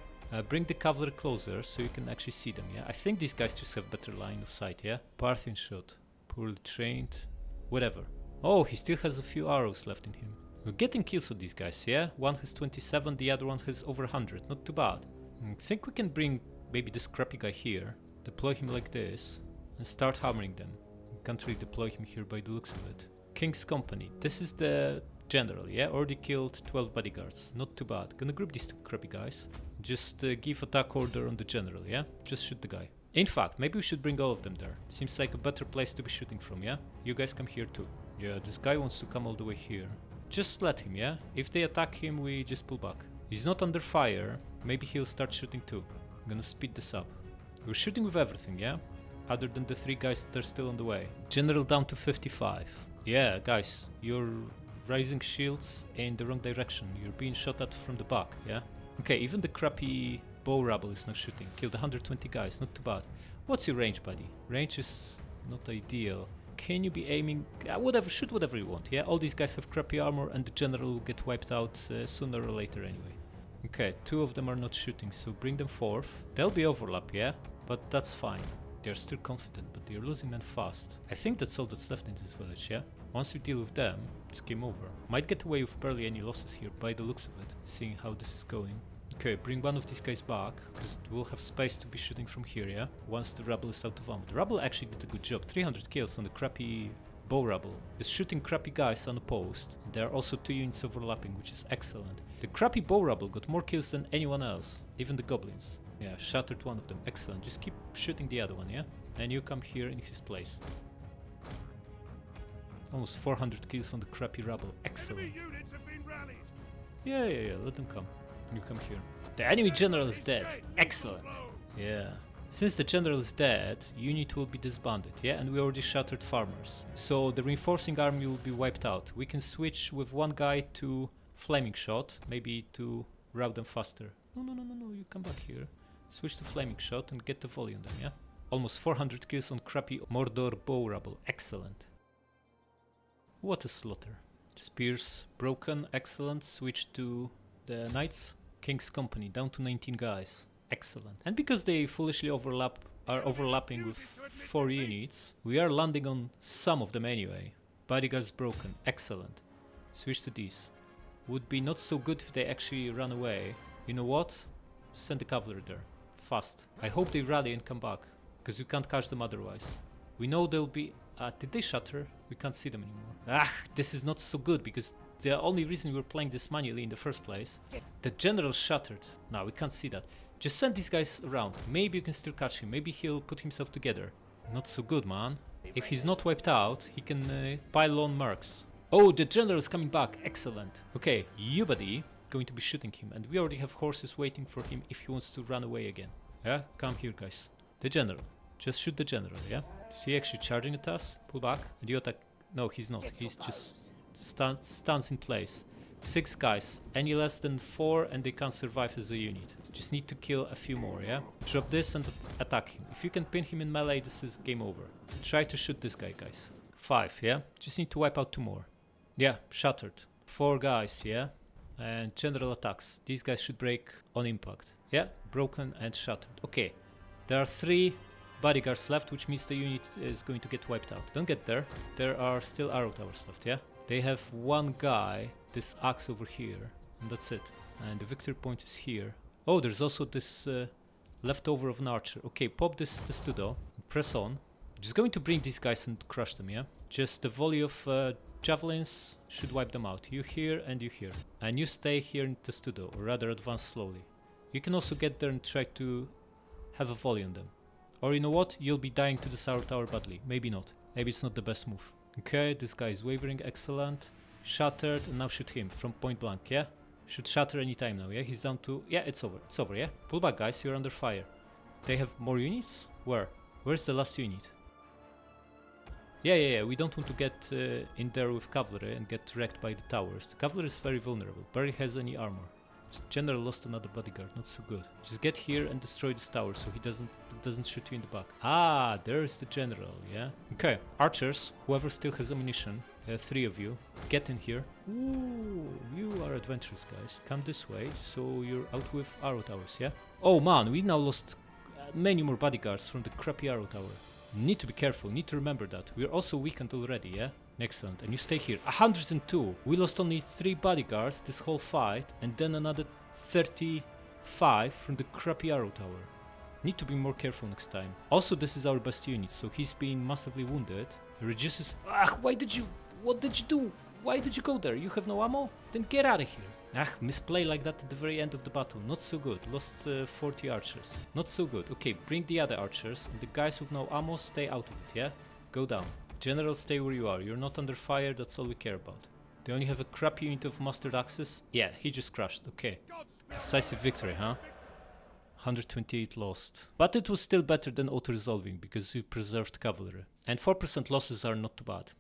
Bring the cavalry closer so you can actually see them, yeah? I think these guys just have better line of sight, yeah? Parthian shot. Poorly trained. Whatever. Oh, he still has a few arrows left in him. We're getting kills with these guys, yeah? One has 27, the other one has over 100. Not too bad. I think we can bring maybe this crappy guy here. Deploy him like this. And start hammering them. Can't really deploy him here by the looks of it. King's Company. This is the general, yeah? Already killed 12 bodyguards. Not too bad. Gonna group these 2 crappy guys. Just give attack order on the general, yeah? Just shoot the guy. In fact, maybe we should bring all of them there. Seems like a better place to be shooting from, yeah? You guys come here too. Yeah, this guy wants to come all the way here. Just let him, yeah? If they attack him, we just pull back. He's not under fire. Maybe he'll start shooting too. I'm gonna speed this up. We're shooting with everything, yeah? Other than the 3 guys that are still on the way. General down to 55. Yeah, guys, you're raising shields in the wrong direction. You're being shot at from the back, yeah? Okay, even the crappy bow rabble is not shooting. Killed 120 guys, not too bad. What's your range, buddy? Range is not ideal. Can you be aiming? Whatever, shoot whatever you want, yeah? All these guys have crappy armor and the general will get wiped out sooner or later anyway. Okay, 2 of them are not shooting, so bring them forth. There'll be overlap, yeah? But that's fine. They're still confident, but they're losing men fast. I think that's all that's left in this village, yeah? Once we deal with them, it's game over. Might get away with barely any losses here by the looks of it, seeing how this is going. Okay, bring one of these guys back, because we'll have space to be shooting from here, yeah? Once the rabble is out of ammo. The rabble actually did a good job. 300 kills on the crappy bow rabble. Just shooting crappy guys unopposed. There are also 2 units overlapping, which is excellent. The crappy bow rabble got more kills than anyone else, even the goblins. Yeah, shattered one of them. Excellent. Just keep shooting the other one, yeah? And you come here in his place. Almost 400 kills on the crappy rabble. Excellent. Yeah, let them come. You come here. The enemy general is dead. Excellent. Yeah. Since the general is dead, unit will be disbanded, yeah? And we already shattered farmers. So the reinforcing army will be wiped out. We can switch with one guy to flaming shot, maybe to rout them faster. No, you come back here. Switch to flaming shot and get the volley on them, yeah? Almost 400 kills on crappy Mordor bow rabble. Excellent. What a slaughter. Spears broken. Excellent. Switch to the knights. King's Company down to 19 guys. Excellent. And because they foolishly are overlapping with 4 units, we are landing on some of them anyway. Bodyguards broken. Excellent. Switch to these. Would be not so good if they actually run away. You know what? Send the cavalry there. Fast. I hope they rally and come back, because we can't catch them otherwise. We know they'll be... did they shatter? We can't see them anymore. This is not so good, because the only reason we're playing this manually in the first place, the general shattered. No, we can't see that. Just send these guys around. Maybe you can still catch him. Maybe he'll put himself together. Not so good, man. If he's not wiped out, he can pile on mercs. Oh, the general is coming back. Excellent. Okay, you buddy, going to be shooting him, and we already have horses waiting for him if he wants to run away again. Yeah, come here, guys. The general. Just shoot the general, yeah? Is he actually charging at us? Pull back, and you attack. No, he's not. He's just stands in place. 6 guys. Any less than 4 and they can't survive as a unit. Just need to kill a few more, yeah? Drop this and attack him. If you can pin him in melee, this is game over. Try to shoot this guy, guys. 5, yeah? Just need to wipe out 2 more. Yeah, shattered. 4 guys, yeah? And general attacks. These guys should break on impact. Yeah, broken and shattered. Okay, there are 3 bodyguards left, which means the unit is going to get wiped out. Don't get there. There are still arrow towers left, yeah? They have 1 guy, this axe over here, and that's it. And the victory point is here. Oh, there's also this leftover of an archer. Okay, pop this Tudo, press on. Just going to bring these guys and crush them, yeah? Just a volley of javelins should wipe them out. You here and you here. And you stay here in Testudo, or rather advance slowly. You can also get there and try to have a volley on them. Or you know what? You'll be dying to the Sour Tower badly. Maybe not. Maybe it's not the best move. Okay, this guy is wavering. Excellent. Shattered, and now shoot him from point blank, yeah? Should shatter anytime now, yeah? He's down to... Yeah, it's over, yeah? Pull back, guys, you're under fire. They have more units? Where? Where's the last unit? Yeah, we don't want to get in there with cavalry and get wrecked by the towers. The cavalry is very vulnerable, barely has any armor. General lost another bodyguard, not so good. Just get here and destroy this tower so he doesn't shoot you in the back. Ah, there's the general, yeah? Okay, archers, whoever still has ammunition, 3 of you, get in here. Ooh, you are adventurous, guys. Come this way, so you're out with arrow towers, yeah? Oh man, we now lost many more bodyguards from the crappy arrow tower. Need to be careful, need to remember that. We're also weakened already, yeah? Excellent, and you stay here. 102! We lost only 3 bodyguards this whole fight, and then another 35 from the crappy arrow tower. Need to be more careful next time. Also, this is our best unit, so he's being massively wounded. He reduces... Ah, why did you... What did you do? Why did you go there? You have no ammo? Then get out of here. Ah, misplay like that at the very end of the battle. Not so good. Lost 40 archers. Not so good. Okay, bring the other archers, and the guys with no ammo stay out of it, yeah? Go down. General, stay where you are. You're not under fire, that's all we care about. They only have a crappy unit of mastered axes? Yeah, he just crashed, okay. Decisive victory, huh? 128 lost. But it was still better than auto-resolving, because we preserved cavalry. And 4% losses are not too bad.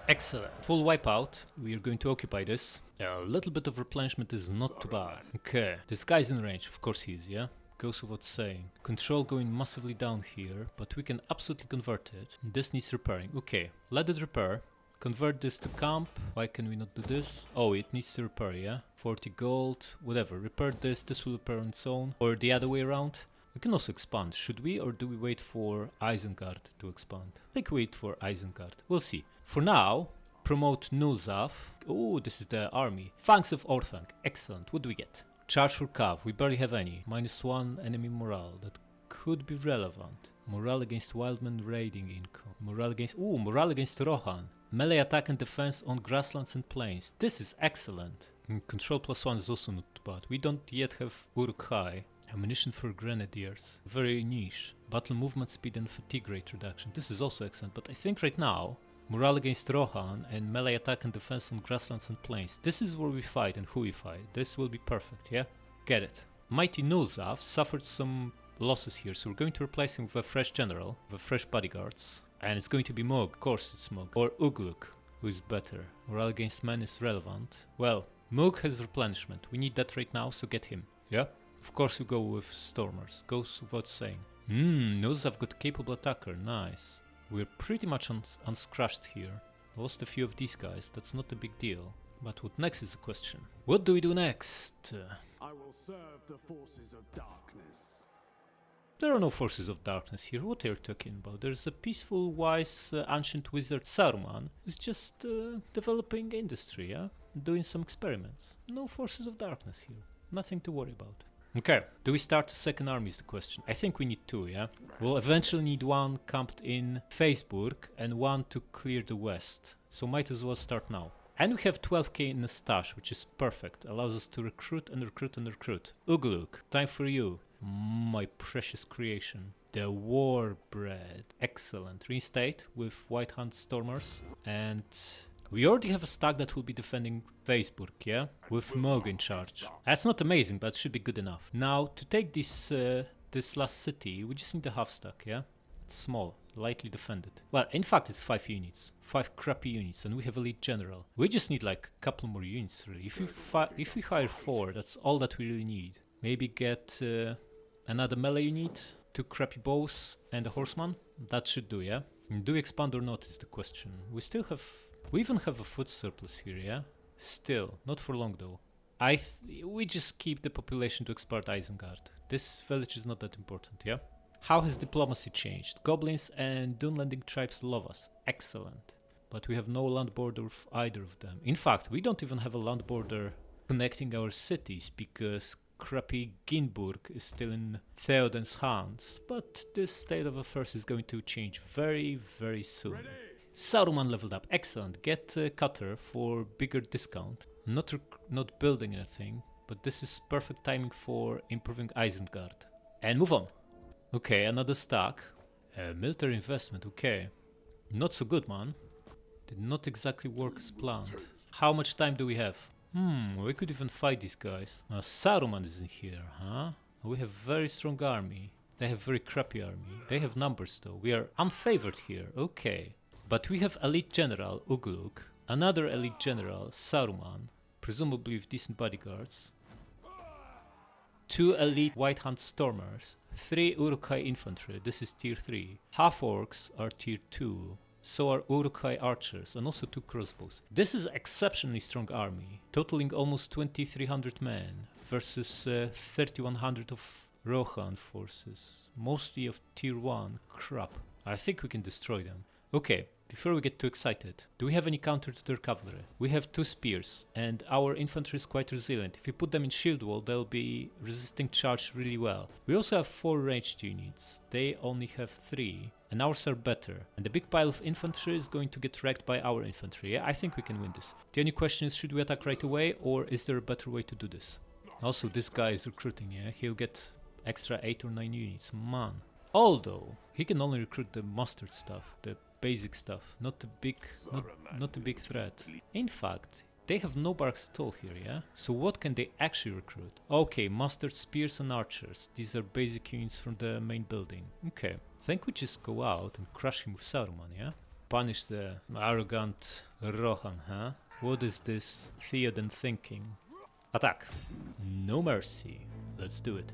Excellent. Full wipeout. We are going to occupy this. A little bit of replenishment is not too bad. Okay, this guy's in range, of course he is, yeah? Goes without saying. Control going massively down here, but we can absolutely convert it. This needs repairing. Okay, let it repair. Convert this to camp. Why can we not do this? Oh, it needs to repair, yeah? 40 gold, whatever. Repair this, this will repair on its own. Or the other way around. We can also expand. Should we, or do we wait for Isengard to expand? I think wait for Isengard. We'll see. For now, promote Nulzav. Oh, this is the army. Fangs of Orthanc. Excellent. What do we get? Charge for Cav, we barely have any. -1 enemy morale, that could be relevant. Morale against wildmen raiding income. Morale against Rohan. Melee attack and defense on grasslands and plains. This is excellent. Control +1 is also not too bad. We don't yet have Uruk-hai. Ammunition for grenadiers. Very niche. Battle movement speed and fatigue rate reduction. This is also excellent, but I think right now morale against Rohan and melee attack and defense on grasslands and plains. This is where we fight and who we fight. This will be perfect, yeah? Get it. Mighty Nulzav suffered some losses here, so we're going to replace him with a fresh general, with fresh bodyguards. And it's going to be Mog, of course it's Mog. Or Ugluk, who is better. Morale against men is relevant. Well, Mog has replenishment. We need that right now, so get him. Yeah? Of course we go with Stormers. Goes without saying. Nulzav got capable attacker. Nice. We're pretty much unscratched here. Lost a few of these guys, that's not a big deal. But what next is the question. What do we do next? I will serve the forces of darkness. There are no forces of darkness here, what are you talking about? There's a peaceful, wise, ancient wizard Saruman who's just developing industry, yeah? Doing some experiments. No forces of darkness here, nothing to worry about. Okay, do we start a second army is the question. I think we need 2, yeah? We'll eventually need 1 camped in Faesburg and 1 to clear the west. So might as well start now. And we have 12k in the stash, which is perfect. Allows us to recruit and recruit and recruit. Ugluk, time for you. My precious creation. The War Bread. Excellent. Reinstate with White Hand Stormers. And we already have a stack that will be defending Faesburg, yeah? With Mog in charge. That's not amazing, but it should be good enough. Now, to take this last city, we just need a half stack, yeah? It's small, lightly defended. Well, in fact, it's 5 units. 5 crappy units, and we have a lead general. We just need like a couple more units, really. If we hire 4, that's all that we really need. Maybe get another melee unit, 2 crappy bows, and a horseman. That should do, yeah? And do we expand or not is the question. We even have a foot surplus here, yeah? Still, not for long though. We just keep the population to expand Isengard. This village is not that important, yeah? How has diplomacy changed? Goblins and Dunlending tribes love us. Excellent. But we have no land border with either of them. In fact, we don't even have a land border connecting our cities because crappy Ginburg is still in Theoden's hands. But this state of affairs is going to change very, very soon. Saruman leveled up. Excellent. Get Cutter for bigger discount. Not building anything, but this is perfect timing for improving Isengard. And move on. Okay, another stack. Military investment, okay. Not so good, man. Did not exactly work as planned. How much time do we have? We could even fight these guys. Saruman isn't here, huh? We have very strong army. They have very crappy army. They have numbers though. We are unfavored here, okay. But we have elite general, Ugluk. Another elite general, Saruman. Presumably with decent bodyguards. 2 elite White Hand Stormers. 3 Uruk-hai infantry, this is tier 3. Half orcs are tier 2. So are Uruk-hai archers and also 2 crossbows. This is exceptionally strong army, totaling almost 2300 men versus 3100 of Rohan forces, mostly of tier 1 crap. I think we can destroy them. Okay, before we get too excited, do we have any counter to their cavalry? We have 2 spears and our infantry is quite resilient. If we put them in shield wall, they'll be resisting charge really well. We also have 4 ranged units, they only have 3. And ours are better. And the big pile of infantry is going to get wrecked by our infantry. Yeah, I think we can win this. The only question is, should we attack right away or is there a better way to do this? Also, this guy is recruiting, yeah? He'll get extra 8 or 9 units, man. Although, he can only recruit the mustard stuff, the basic stuff, not the big, not the big threat. In fact, they have no barracks at all here, yeah? So what can they actually recruit? Okay, mustard, spears and archers. These are basic units from the main building. Okay. I think we just go out and crush him with Saruman, yeah? Punish the arrogant Rohan, huh? What is this Theoden thinking? Attack! No mercy. Let's do it.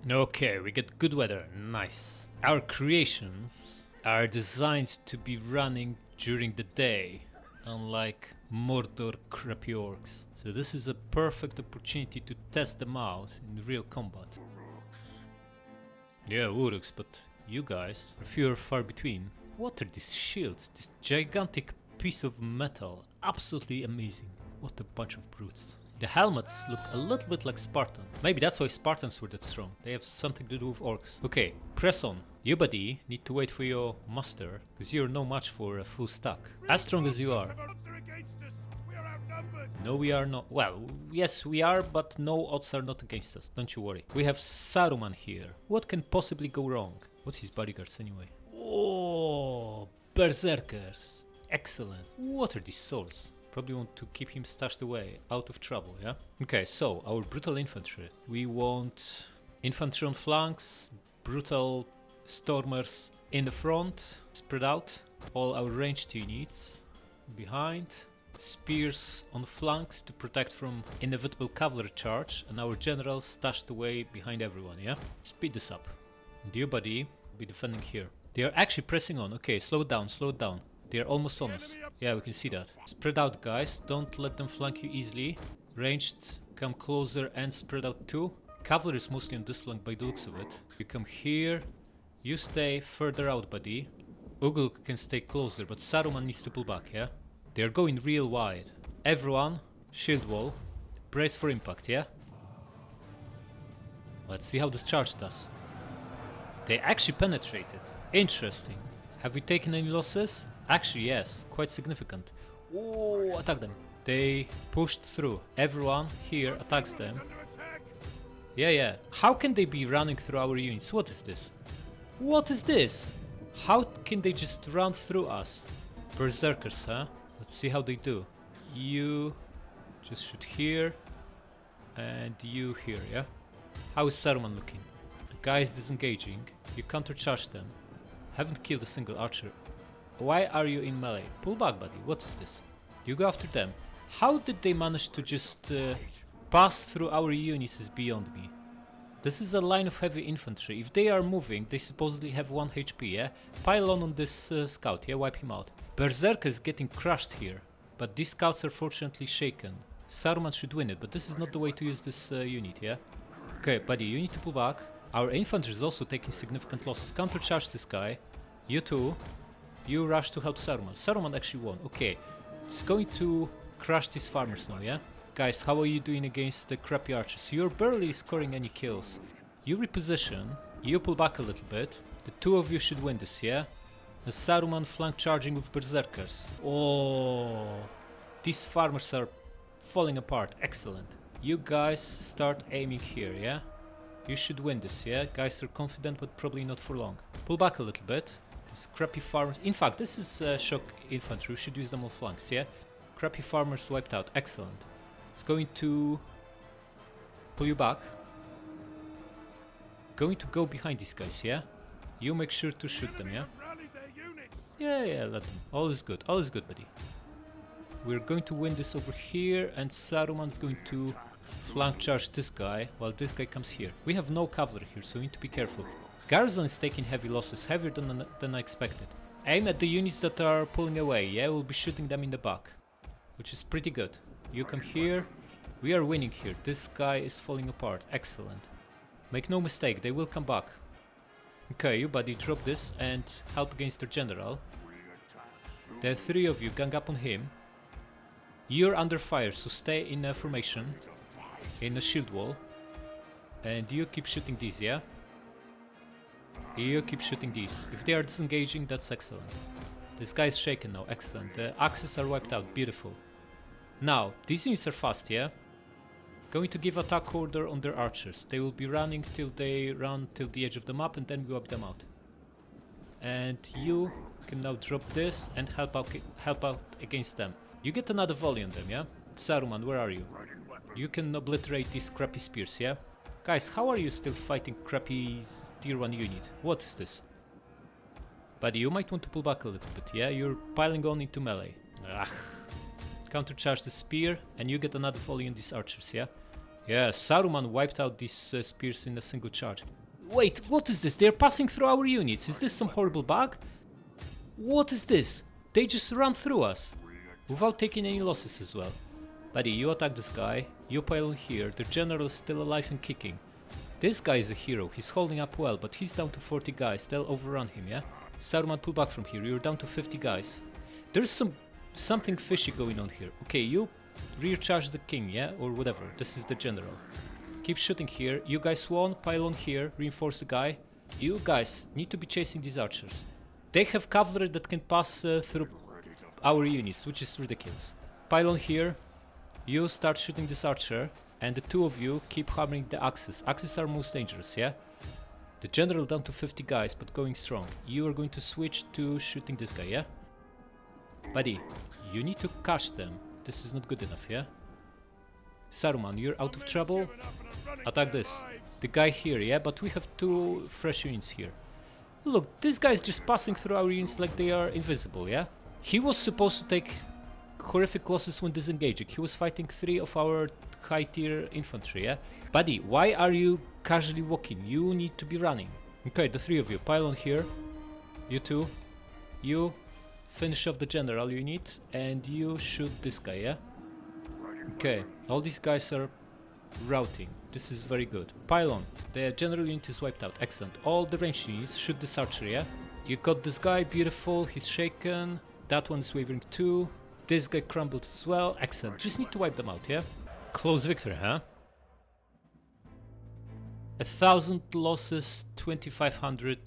Okay, we get good weather. Nice. Our creations are designed to be running during the day, unlike Mordor crappy orcs. So this is a perfect opportunity to test them out in real combat. Yeah, Uruks, but you guys are few and far between. What are these shields? This gigantic piece of metal. Absolutely amazing. What a bunch of brutes. The helmets look a little bit like Spartans. Maybe that's why Spartans were that strong. They have something to do with orcs. Okay, press on. You, buddy, need to wait for your muster, because you're no match for a full stack. As strong as you are. No, we are not. Well, yes, we are, but no odds are not against us. Don't you worry. We have Saruman here. What can possibly go wrong? What's his bodyguards anyway? Oh, berserkers. Excellent. What are these swords? Probably want to keep him stashed away, out of trouble, yeah? Okay, so, our brutal infantry. We want infantry on flanks, brutal stormers in the front, spread out. All our ranged units behind. Spears on flanks to protect from inevitable cavalry charge, and our generals stashed away behind everyone, yeah? Speed this up. And you, buddy, be defending here. They are actually pressing on. Okay, slow it down, slow it down. They are almost on us. Yeah, we can see that. Spread out, guys. Don't let them flank you easily. Ranged, come closer and spread out too. Cavalry is mostly on this flank by the looks of it. You come here. You stay further out, buddy. Ugluk can stay closer, but Saruman needs to pull back, yeah? They're going real wide. Everyone, shield wall. Brace for impact, yeah? Let's see how this charge does. They actually penetrated. Interesting. Have we taken any losses? Actually, yes. Quite significant. Oh, attack them. They pushed through. Everyone here attacks them. Yeah. How can they be running through our units? What is this? What is this? How can they just run through us? Berserkers, huh? Let's see how they do. You just shoot here. And you here, yeah? How is Saruman looking? The guy is disengaging. You countercharge them. Haven't killed a single archer. Why are you in melee? Pull back, buddy. What is this? You go after them. How did they manage to just pass through our units is beyond me. This is a line of heavy infantry. If they are moving, they supposedly have 1 HP, yeah? Pile on this scout, yeah? Wipe him out. Berserker is getting crushed here. But these scouts are fortunately shaken. Saruman should win it, but this is not the way to use this unit, yeah? Okay, buddy, you need to pull back. Our infantry is also taking significant losses. Countercharge this guy. You too. You rush to help Saruman. Saruman actually won. Okay. It's going to crush these farmers now, yeah? Guys, how are you doing against the crappy archers? You're barely scoring any kills. You reposition. You pull back a little bit. The two of you should win this, yeah? The Saruman flank charging with berserkers. Oh. These farmers are falling apart. Excellent. You guys start aiming here, yeah? You should win this, yeah? Guys are confident, but probably not for long. Pull back a little bit. Scrappy farmers. In fact, this is shock infantry. We should use them on flanks, yeah? Crappy farmers wiped out. Excellent. It's going to pull you back. Going to go behind these guys, yeah? You make sure to shoot them, yeah? Yeah, let them. All is good, buddy. We're going to win this over here, and Saruman's going to flank charge this guy, while this guy comes here. We have no cavalry here, so we need to be careful. Garrison is taking heavy losses, heavier than I expected. Aim at the units that are pulling away, yeah? We'll be shooting them in the back, which is pretty good. You come here. We are winning here. This guy is falling apart. Excellent. Make no mistake, they will come back. Okay, you buddy, drop this and help against their general. There are 3 of you, gang up on him. You're under fire, so stay in a formation, in a shield wall. And you keep shooting these, yeah? You keep shooting these. If they are disengaging, that's excellent. This guy is shaken now, excellent. The axes are wiped out, beautiful. Now, these units are fast, yeah? Going to give attack order on their archers. They will be running till they run till the edge of the map, and then we wipe them out. And you can now drop this and help out against them. You get another volley on them, yeah? Saruman, where are you? You can obliterate these crappy spears, yeah? Guys, how are you still fighting crappy tier 1 unit? What is this? Buddy, you might want to pull back a little bit, yeah? You're piling on into melee. Ugh. Countercharge the spear, and you get another volley on these archers, yeah? Yeah, Saruman wiped out these spears in a single charge. Wait, what is this? They're passing through our units. Is this some horrible bug? What is this? They just ran through us, without taking any losses as well. Buddy, you attack this guy, you pile on here, the general is still alive and kicking. This guy is a hero, he's holding up well, but he's down to 40 guys, they'll overrun him, yeah? Saruman, pull back from here, you're down to 50 guys. There's something fishy going on here. Okay, you rear charge the king, yeah? Or whatever, this is the general. Keep shooting here, you guys won, pile on here, reinforce the guy. You guys need to be chasing these archers. They have cavalry that can pass through our units, which is ridiculous. Pile on here, you start shooting this archer, and the 2 of you keep hammering the axes. Axes are most dangerous, yeah? The general down to 50 guys, but going strong. You are going to switch to shooting this guy, yeah? Buddy, you need to catch them. This is not good enough, yeah? Saruman, you're out of trouble. Attack this. The guy here, yeah? But we have 2 fresh units here. Look, this guy is just passing through our units like they are invisible, yeah? He was supposed to take horrific losses when disengaging. He was fighting 3 of our high tier infantry, yeah? Buddy, why are you casually walking? You need to be running. Okay, the 3 of you, pile on here. You 2. You finish off the general unit, and you shoot this guy, yeah? Okay, all these guys are routing. This is very good. Pile on. The general unit is wiped out. Excellent. All the ranged units, shoot this archer, yeah? You got this guy, beautiful. He's shaken. That one is wavering too. This guy crumbled as well. Excellent. Just need to wipe them out, yeah? Close victory, huh? 1,000 losses, 2,500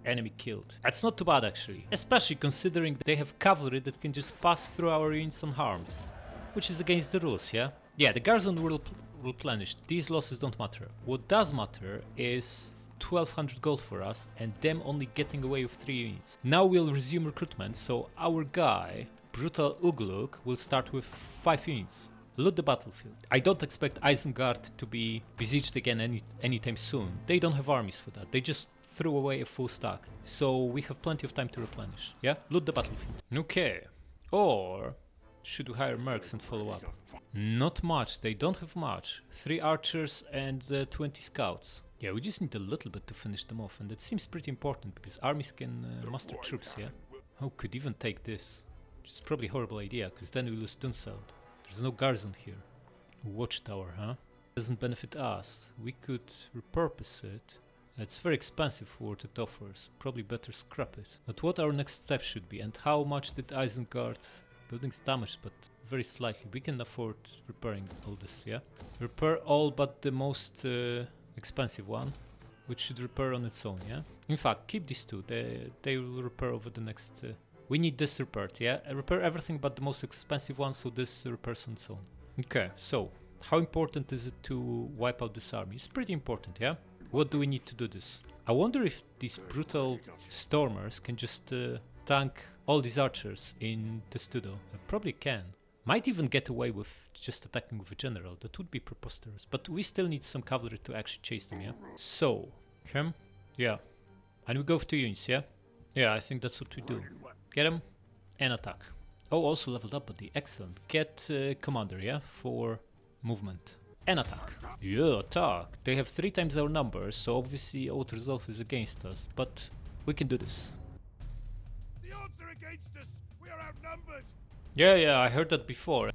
enemy killed. That's not too bad, actually. Especially considering they have cavalry that can just pass through our units unharmed. Which is against the rules, yeah? Yeah, the garrison will replenish. These losses don't matter. What does matter is 1,200 gold for us, and them only getting away with 3 units. Now we'll resume recruitment, so our guy, Brutal Ugluk, will start with 5 units. Loot the battlefield. I don't expect Isengard to be besieged again anytime soon. They don't have armies for that. They just threw away a full stack. So we have plenty of time to replenish. Yeah? Loot the battlefield. Okay. Or should we hire mercs and follow up? Not much. They don't have much. 3 archers and 20 scouts. Yeah, we just need a little bit to finish them off, and that seems pretty important because armies can muster troops, yeah? Who could even take this? Which is probably a horrible idea, because then we lose Dunseld. There's no garrison here. Watchtower, huh? Doesn't benefit us. We could repurpose it. It's very expensive for what it offers. Probably better scrap it. But what our next step should be, and how much did Isengard... Buildings damaged, but very slightly. We can afford repairing all this, yeah? Repair all but the most expensive one, which should repair on its own, yeah? In fact, keep these 2. They will repair over the next... We need this repaired, yeah? Repair everything but the most expensive one, so this repairs on its own. Okay, so how important is it to wipe out this army? It's pretty important, yeah? What do we need to do this? I wonder if these brutal stormers can just tank all these archers in Testudo. Probably can. Might even get away with just attacking with a general. That would be preposterous. But we still need some cavalry to actually chase them, yeah? So, him? Yeah. And we go for 2 units, yeah? Yeah, I think that's what we do. Get him and attack. Oh, also leveled up, buddy. Excellent. Get commander, yeah? For movement. And attack. Yeah, attack. They have 3 times our numbers, so obviously auto resolve is against us. But we can do this. The odds are against us. We are outnumbered. Yeah, I heard that before.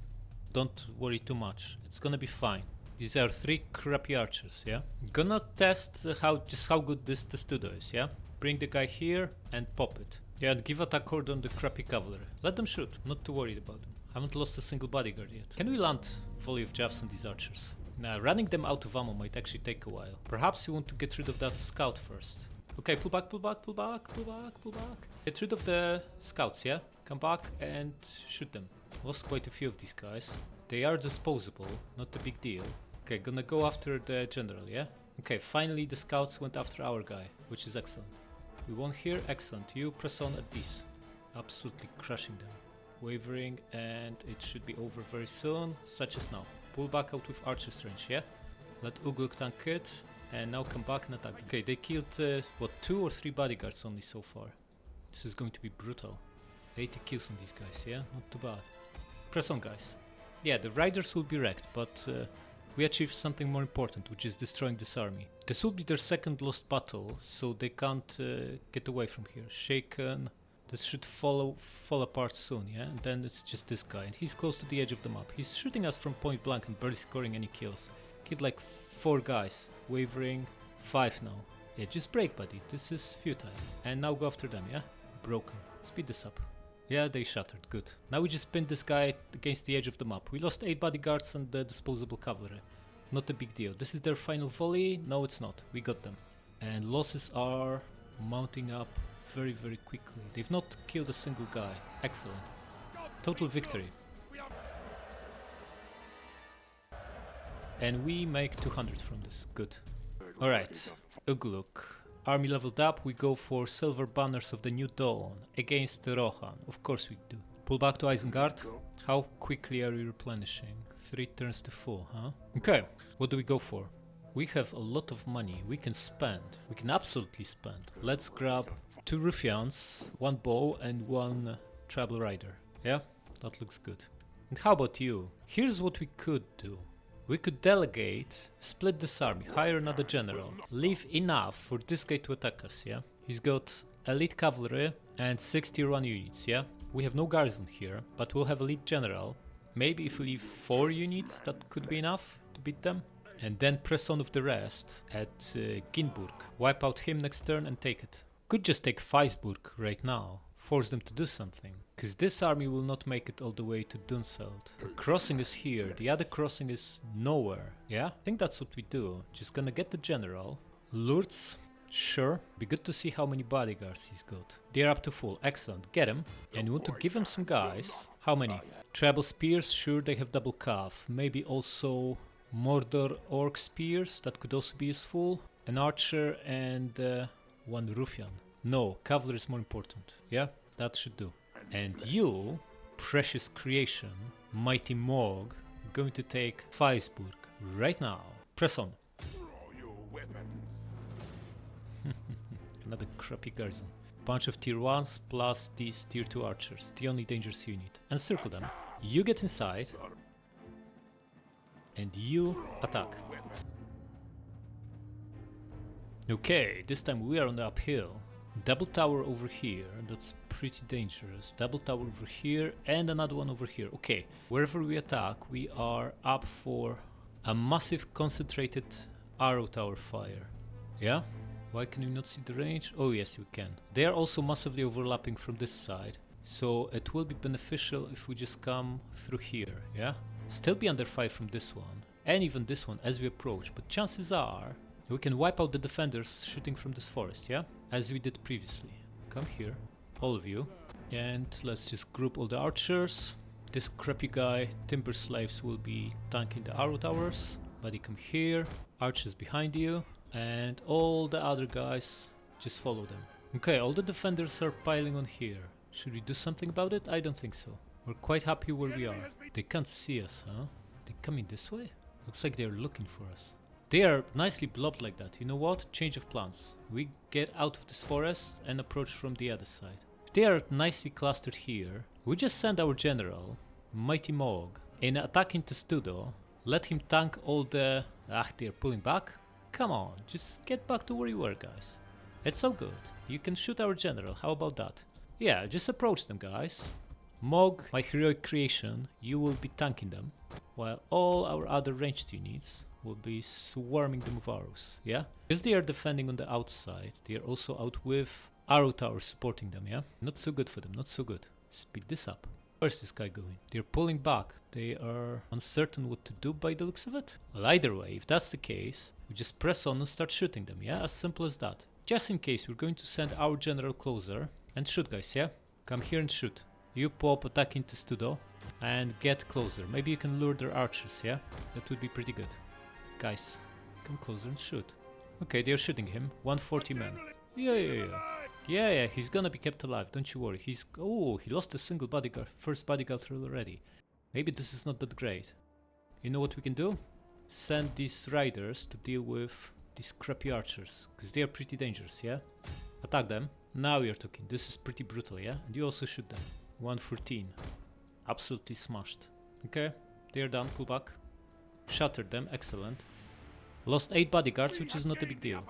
Don't worry too much. It's gonna be fine. These are 3 crappy archers, yeah? Gonna test how good this Testudo is, yeah? Bring the guy here and pop it. Yeah, and give attack order on the crappy cavalry. Let them shoot. Not too worried about them. Haven't lost a single bodyguard yet. Can we land volley of jabs on these archers? Now, running them out of ammo might actually take a while. Perhaps we want to get rid of that scout first. Okay, pull back. Get rid of the scouts, yeah? Come back and shoot them. Lost quite a few of these guys. They are disposable, not a big deal. Okay, gonna go after the general, yeah? Okay, finally the scouts went after our guy, which is excellent. We won here, excellent. You press on at these. Absolutely crushing them. Wavering, and it should be over very soon, such as now. Pull back out with archer's range, yeah? Let Ugluk tank it, and now come back and attack. Okay, they killed, 2 or 3 bodyguards only so far. This is going to be brutal. 80 kills on these guys, yeah? Not too bad. Press on, guys. Yeah, the riders will be wrecked, but we achieved something more important, which is destroying this army. This will be their 2nd lost battle, so they can't get away from here. Shaken. This should fall apart soon, yeah? And then it's just this guy, and he's close to the edge of the map. He's shooting us from point blank and barely scoring any kills. Killed like 4 guys. Wavering. 5 now. Yeah, just break, buddy. This is futile. And now go after them, yeah? Broken. Speed this up. Yeah, they shattered. Good. Now we just pinned this guy against the edge of the map. We lost 8 bodyguards and the disposable cavalry. Not a big deal. This is their final volley. No, it's not. We got them. And losses are mounting up very, very quickly. They've not killed a single guy. Excellent. Total victory. And we make 200 from this. Good. Alright. Ugluk. Army leveled up, we go for Silver Banners of the New Dawn against Rohan. Of course we do. Pull back to Isengard. How quickly are we replenishing? 3 turns to full, huh? Okay, what do we go for? We have a lot of money we can spend. We can absolutely spend. Let's grab 2 ruffians, 1 bow and 1 tribal rider. Yeah, that looks good. And how about you? Here's what we could do. We could delegate, split this army, hire another general, leave enough for this guy to attack us, yeah? He's got elite cavalry and 60 run units, yeah? We have no garrison here, but we'll have elite general. Maybe if we leave 4 units, that could be enough to beat them. And then press on with the rest at Ginburg. Wipe out him next turn and take it. Could just take Faesburg right now. Force them to do something. Because this army will not make it all the way to Dunseld. The crossing is here, the other crossing is nowhere. Yeah? I think that's what we do. Just gonna get the general. Lurtz, sure. Be good to see how many bodyguards he's got. They're up to full. Excellent. Get him. And you want to give him some guys. How many? Treble spears, sure, they have double calf. Maybe also Mordor orc spears, that could also be useful. An archer and 1 ruffian. No, cavalry is more important. Yeah, that should do. And you, precious creation, mighty Morg, going to take Faesburg right now. Press on. Draw your weapons. Another crappy garrison. Bunch of tier 1s plus these tier 2 archers, the only dangerous unit. Encircle them. You get inside. And you attack. Okay, this time we are on the uphill. Double tower over here, that's pretty dangerous. Double tower over here and another one over here. Okay, wherever we attack, we are up for a massive concentrated arrow tower fire. Yeah? Why can you not see the range? Oh yes, you can. They are also massively overlapping from this side, so it will be beneficial if we just come through here, yeah? Still be under fire from this one, and even this one as we approach, but chances are we can wipe out the defenders shooting from this forest, yeah? As we did previously. Come here, all of you, and let's just group all the archers. This crappy guy, timber slaves, will be tanking the arrow towers. Buddy, come here, archers behind you. And all the other guys, just follow them. Okay, all the defenders are piling on here. Should we do something about it? I don't think so. We're quite happy where we are. They can't see us, huh? They coming this way? Looks like they're looking for us. They are nicely blobbed like that. You know what? Change of plans. We get out of this forest and approach from the other side. If they are nicely clustered here, we just send our general, Mighty Mog, in attacking Testudo. Let him tank all the... they're pulling back? Come on, just get back to where you were, guys. It's all good. You can shoot our general, how about that? Yeah, just approach them, guys. Mog, my heroic creation, you will be tanking them, while all our other ranged units will be swarming them with arrows, yeah? Because they are defending on the outside, they are also out with arrow towers supporting them, yeah? Not so good for them, not so good. Speed this up. Where's this guy going? They're pulling back. They are uncertain what to do by the looks of it. Well, either way, if that's the case, we just press on and start shooting them, yeah? As simple as that. Just in case, we're going to send our general closer and shoot, guys, yeah? Come here and shoot. You pop attacking Testudo and get closer. Maybe you can lure their archers, yeah? That would be pretty good. Guys, come closer and shoot. Okay, they're shooting him. 140 men. Yeah, he's gonna be kept alive, don't you worry. Oh, he lost a single bodyguard, first bodyguard already. Maybe this is not that great. You know what we can do? Send these riders to deal with these crappy archers, because they are pretty dangerous, yeah? Attack them. Now you're talking. This is pretty brutal, yeah? And you also shoot them. 114. Absolutely smashed. Okay, they're done, pull back. Shattered them, excellent. Lost 8 bodyguards, which is not a big deal.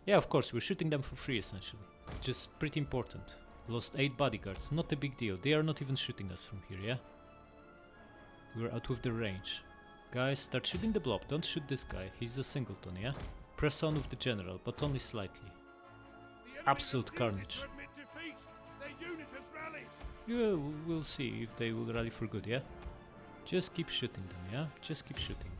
Yeah, of course, we're shooting them for free, essentially. Just pretty important. Lost 8 bodyguards, not a big deal. They are not even shooting us from here, yeah? We're out with the range. Guys, start shooting the blob. Don't shoot this guy. He's a singleton, yeah? Press on with the general, but only slightly. Absolute carnage. Yeah, we'll see if they will rally for good, yeah? Just keep shooting them, yeah? Just keep shooting.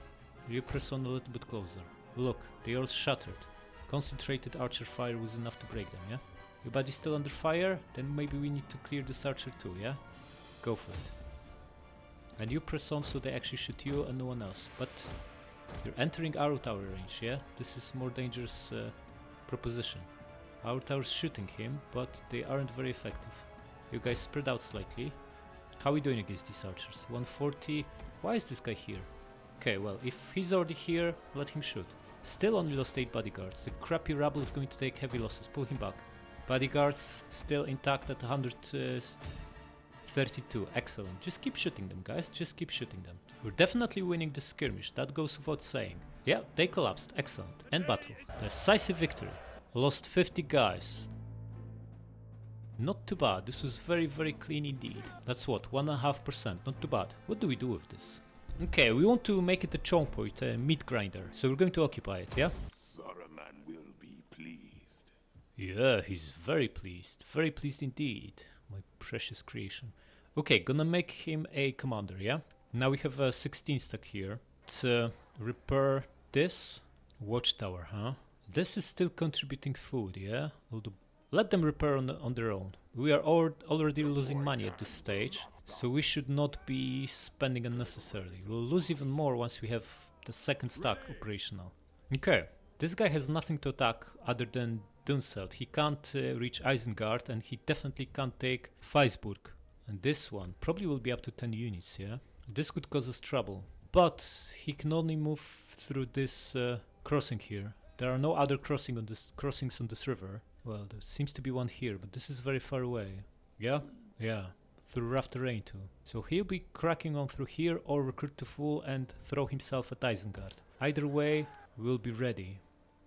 You press on a little bit closer. Look, they all shattered. Concentrated archer fire was enough to break them, yeah? Your body's still under fire? Then maybe we need to clear this archer too, yeah? Go for it. And you press on so they actually shoot you and no one else. But you're entering arrow tower range, yeah? This is more dangerous proposition. Arrow tower's shooting him, but they aren't very effective. You guys spread out slightly. How are we doing against these archers? 140. Why is this guy here? Okay, well, if he's already here, let him shoot. Still only lost 8 bodyguards. The crappy rabble is going to take heavy losses. Pull him back. Bodyguards still intact at 132. Excellent. Just keep shooting them, guys. Just keep shooting them. We're definitely winning this skirmish. That goes without saying. Yeah, they collapsed. Excellent. End battle. Decisive victory. Lost 50 guys. Not too bad. This was very, very clean indeed. That's what? 1.5%. Not too bad. What do we do with this? Okay, we want to make it a choke point, a meat grinder. So we're going to occupy it, yeah? Saruman will be pleased. Yeah, he's very pleased. Very pleased indeed. My precious creation. Okay, gonna make him a commander, yeah? Now we have a 16 stack here. To repair this watchtower, huh? This is still contributing food, yeah? Let them repair on their own. We are already losing money at this stage, so we should not be spending unnecessarily. We'll lose even more once we have the second stack operational. Okay, this guy has nothing to attack other than Dunseld. He can't reach Isengard, and he definitely can't take Faesburg. And this one probably will be up to 10 units, yeah? This could cause us trouble. But he can only move through this crossing here. There are no other crossings on this river. Well, there seems to be one here, but this is very far away. Yeah? Yeah. Through rough terrain too. So he'll be cracking on through here or recruit to full and throw himself at Isengard. Either way, we'll be ready.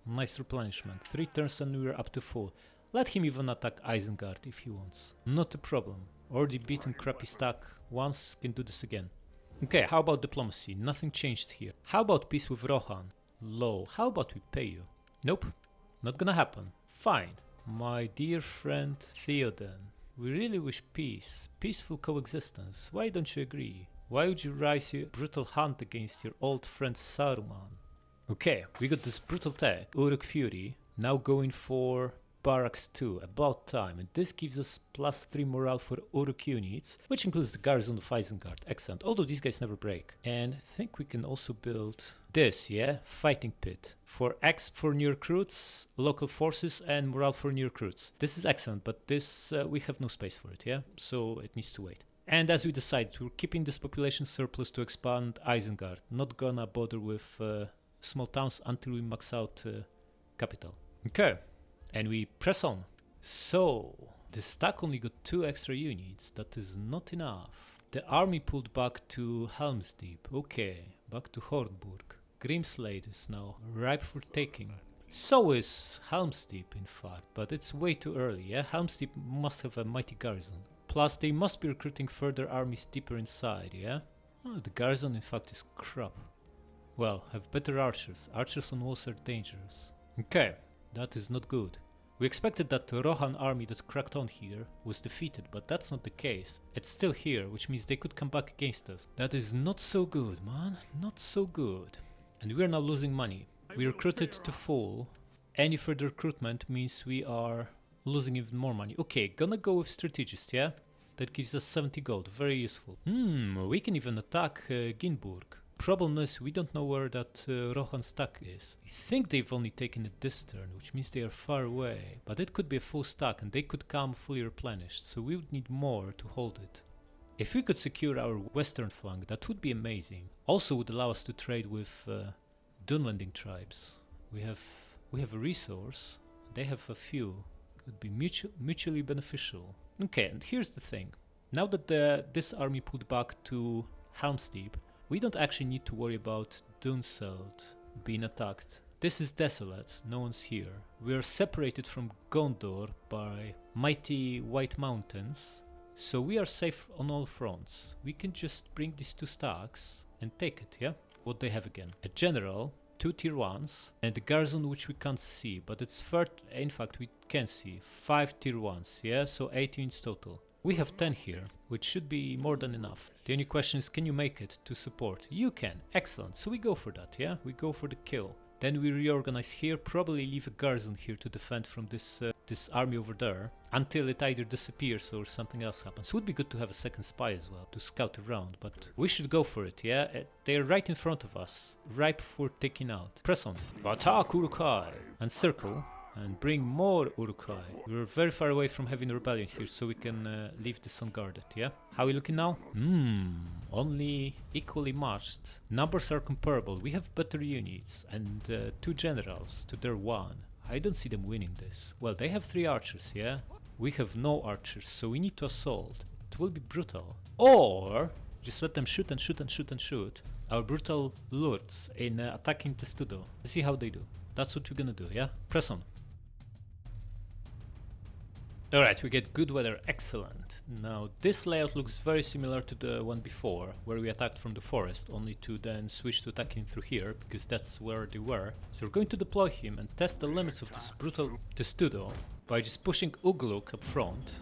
Nice replenishment. 3 turns and we're up to full. Let him even attack Isengard if he wants. Not a problem. Already beaten crappy stack once, can do this again. Okay, how about diplomacy? Nothing changed here. How about peace with Rohan? Low. How about we pay you? Nope. Not gonna happen. Fine. My dear friend Theoden, we really wish peace. Peaceful coexistence. Why don't you agree? Why would you rise your brutal hunt against your old friend Saruman? Okay, we got this brutal tech, Uruk Fury, now going for barracks too, about time, and this gives us +3 morale for Uruk units, which includes the garrison of Isengard. Excellent, although these guys never break. And I think we can also build this, yeah, fighting pit for X for new recruits, local forces, and morale for new recruits. This is excellent, but this we have no space for it, yeah, so it needs to wait. And as we decided, we're keeping this population surplus to expand Isengard, not gonna bother with small towns until we max out capital. Okay, and we press on. So the stack only got 2 extra units. That is not enough. The army pulled back to Helm's Deep. Okay, back to Hornburg. Grimslade is now ripe for taking. So is Helm's Deep, in fact, but it's way too early. Yeah, Helm's Deep must have a mighty garrison. Plus, they must be recruiting further armies deeper inside. Yeah. Oh, the garrison, in fact, is crap. Well, have better archers. Archers on walls are dangerous. Okay. That is not good. We expected that the Rohan army that cracked on here was defeated, but that's not the case. It's still here, which means they could come back against us. That is not so good, man. Not so good. And we are now losing money. We recruited to full. Any further recruitment means we are losing even more money. Okay, gonna go with strategist, yeah? That gives us 70 gold. Very useful. We can even attack Ginburg. Problem is, we don't know where that Rohan stack is. I think they've only taken it this turn, which means they are far away. But it could be a full stack and they could come fully replenished, so we would need more to hold it. If we could secure our western flank, that would be amazing. Also would allow us to trade with Dunlending tribes. We have a resource, they have a few. Could be mutually beneficial. Okay, and here's the thing. Now that this army pulled back to Helm's Deep, we don't actually need to worry about Dunseld being attacked. This is desolate, no one's here. We are separated from Gondor by mighty white mountains, so we are safe on all fronts. We can just bring these 2 stacks and take it, yeah? What they have again? A general, 2 tier 1s, and a garrison which we can't see, but it's in fact we can see 5 tier 1s, yeah? So 8 units total. We have 10 here, which should be more than enough. The only question is, can you make it to support? You can. Excellent. So we go for that, yeah? We go for the kill. Then we reorganize here, probably leave a garrison here to defend from this army over there, until it either disappears or something else happens. Would be good to have a second spy as well, to scout around, but we should go for it, yeah? They're right in front of us, ripe for taking out. Press on. Attack Uruk-hai! And circle. And bring more Uruk-hai. We're very far away from having a rebellion here, so we can leave this unguarded, yeah? How are we looking now? Only equally matched. Numbers are comparable. We have better units and 2 generals to their 1. I don't see them winning this. Well, they have 3 archers, yeah? We have no archers, so we need to assault. It will be brutal. Or just let them shoot and shoot and shoot and shoot. Our brutal lords in attacking Testudo. See how they do. That's what we're gonna do, yeah? Press on. Alright, we get good weather, excellent. Now this layout looks very similar to the one before, where we attacked from the forest, only to then switch to attacking through here, because that's where they were. So we're going to deploy him and test the limits of this brutal Testudo by just pushing Ugluk up front,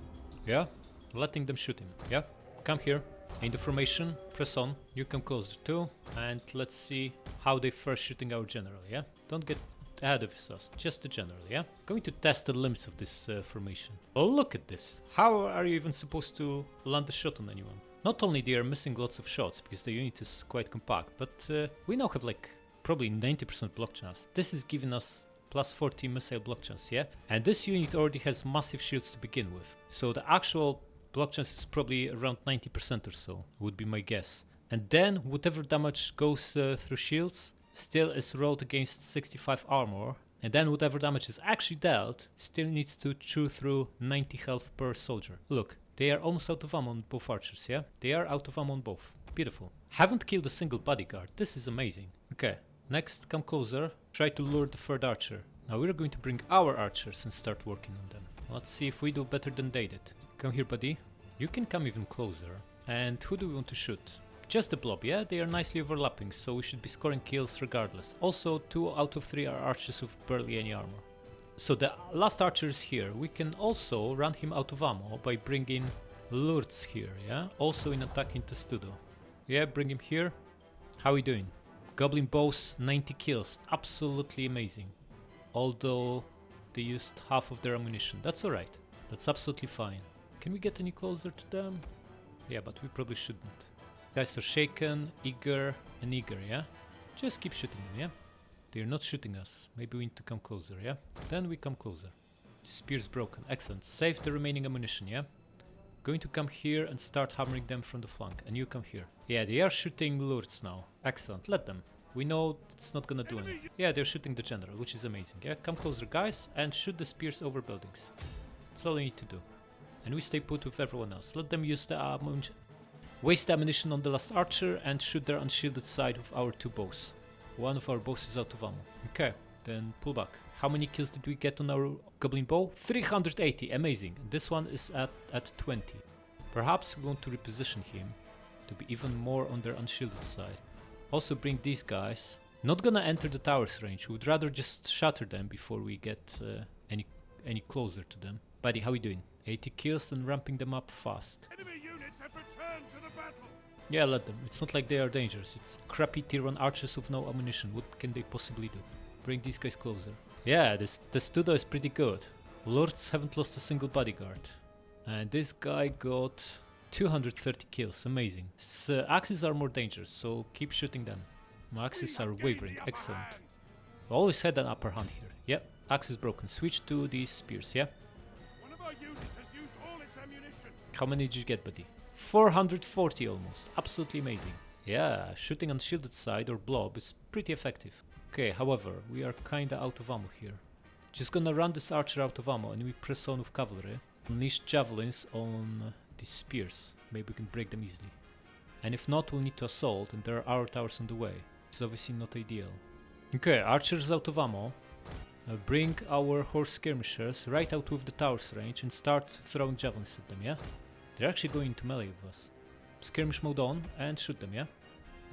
yeah? Letting them shoot him, yeah? Come here, in the formation, press on, you come closer too, and let's see how they first shooting our general, yeah? Don't get ahead of yourselves, just the general, yeah? Going to test the limits of this formation. Oh, look at this. How are you even supposed to land a shot on anyone? Not only they are missing lots of shots because the unit is quite compact, but we now have like probably 90% block chance. This is giving us plus 40 missile block chance, yeah? And this unit already has massive shields to begin with. So the actual block chance is probably around 90% or so, would be my guess. And then whatever damage goes through shields still is rolled against 65 armor, and then whatever damage is actually dealt still needs to chew through 90 health per soldier. Look, they are almost out of ammo on both archers, yeah? They are out of ammo on both. Beautiful. Haven't killed a single bodyguard. This is amazing. Okay, next, come closer. Try to lure the 3rd archer. Now we're going to bring our archers and start working on them. Let's see if we do better than they did. Come here, buddy. You can come even closer. And who do we want to shoot? Just the blob, yeah? They are nicely overlapping, so we should be scoring kills regardless. Also, 2 out of 3 are archers with barely any armor. So the last archer is here. We can also run him out of ammo by bringing Lurtz here, yeah? Also in attacking Testudo. Yeah, bring him here. How are we doing? Goblin bows, 90 kills. Absolutely amazing. Although they used half of their ammunition. That's alright. That's absolutely fine. Can we get any closer to them? Yeah, but we probably shouldn't. Guys are shaken, eager, and eager, yeah? Just keep shooting them, yeah? They're not shooting us. Maybe we need to come closer, yeah? Then we come closer. Spear's broken. Excellent. Save the remaining ammunition, yeah? Going to come here and start hammering them from the flank. And you come here. Yeah, they are shooting lords now. Excellent. Let them. We know it's not gonna do anything. Yeah, they're shooting the general, which is amazing, yeah? Come closer, guys, and shoot the spears over buildings. That's all you need to do. And we stay put with everyone else. Let them use the ammunition. Waste the ammunition on the last archer and shoot their unshielded side with our 2 bows. One of our bows is out of ammo. Okay, then pull back. How many kills did we get on our goblin bow? 380, amazing. This one is at 20. Perhaps we want to reposition him to be even more on their unshielded side. Also bring these guys. Not gonna enter the tower's range. Would rather just shatter them before we get any closer to them. Buddy, how we doing? 80 kills and ramping them up fast. Enemy units have returned to the battle. Yeah, let them. It's not like they are dangerous. It's crappy tier 1 archers with no ammunition. What can they possibly do? Bring these guys closer. Yeah, this Tudo is pretty good. Lords haven't lost a single bodyguard. And this guy got 230 kills. Amazing. Axes are more dangerous, so keep shooting them. My axes are wavering. Excellent. We always had an upper hand here. Yep, axe is broken. Switch to these spears, yeah? One of our units has used all its ammunition. How many did you get, buddy? 440 almost. Absolutely amazing. Yeah, shooting on shielded side or blob is pretty effective. Okay, however, we are kinda out of ammo here. Just gonna run this archer out of ammo and we press on with cavalry. Unleash javelins on these spears. Maybe we can break them easily. And if not, we'll need to assault and there are arrow towers on the way. It's obviously not ideal. Okay, archers out of ammo. Bring our horse skirmishers right out with the tower's range and start throwing javelins at them, yeah? They're actually going into melee with us. Skirmish mode on and shoot them, yeah?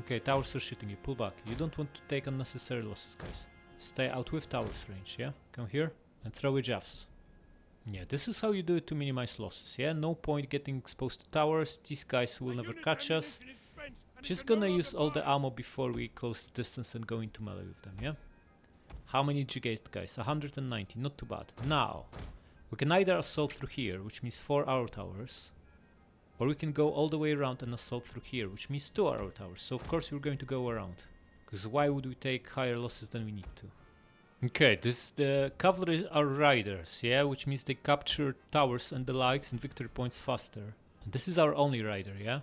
Okay, towers are shooting you, pull back. You don't want to take unnecessary losses, guys. Stay out with towers range, yeah? Come here and throw your javs. Yeah, this is how you do it to minimize losses, yeah? No point getting exposed to towers, these guys will never catch us. Just gonna use all the ammo before we close the distance and go into melee with them, yeah? How many did you get, guys? 190, not too bad. Now, we can either assault through here, which means 4 arrow towers, or we can go all the way around and assault through here, which means 2 arrow towers. So of course we're going to go around, because why would we take higher losses than we need to? Okay, the cavalry are riders, yeah, which means they capture towers and the likes and victory points faster. And this is our only rider, yeah?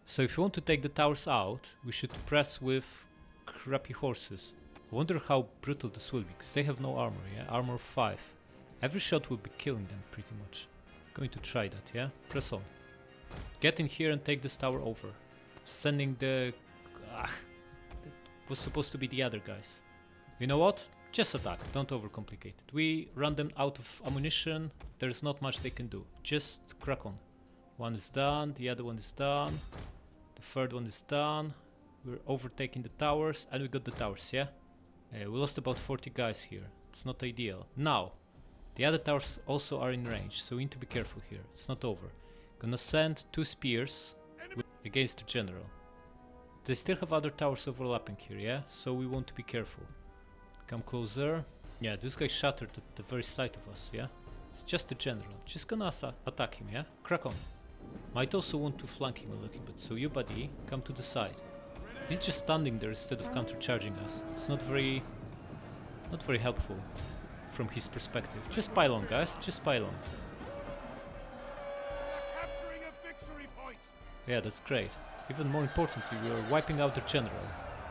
So if you want to take the towers out, we should press with crappy horses. I wonder how brutal this will be, because they have no armor, yeah? Armor 5. Every shot will be killing them, pretty much. Going to try that, yeah? Press on. Get in here and take this tower over. Sending the... that was supposed to be the other guys. You know what? Just attack, don't overcomplicate it. We run them out of ammunition, there's not much they can do. Just crack on. One is done, the other one is done. The third one is done. We're overtaking the towers, and we got the towers, yeah? We lost about 40 guys here. It's not ideal. Now, the other towers also are in range, so we need to be careful here. It's not over. Gonna send 2 spears against the general. They still have other towers overlapping here, yeah? So we want to be careful. Come closer. Yeah, this guy shattered at the very sight of us, yeah? It's just a general. Just gonna attack him, yeah? Crack on. Might also want to flank him a little bit, so you, buddy, come to the side. He's just standing there instead of counter-charging us. It's not very helpful from his perspective. Just pile on, guys, just pile on. We are capturing a victory point. Yeah, that's great. Even more importantly, we are wiping out the general.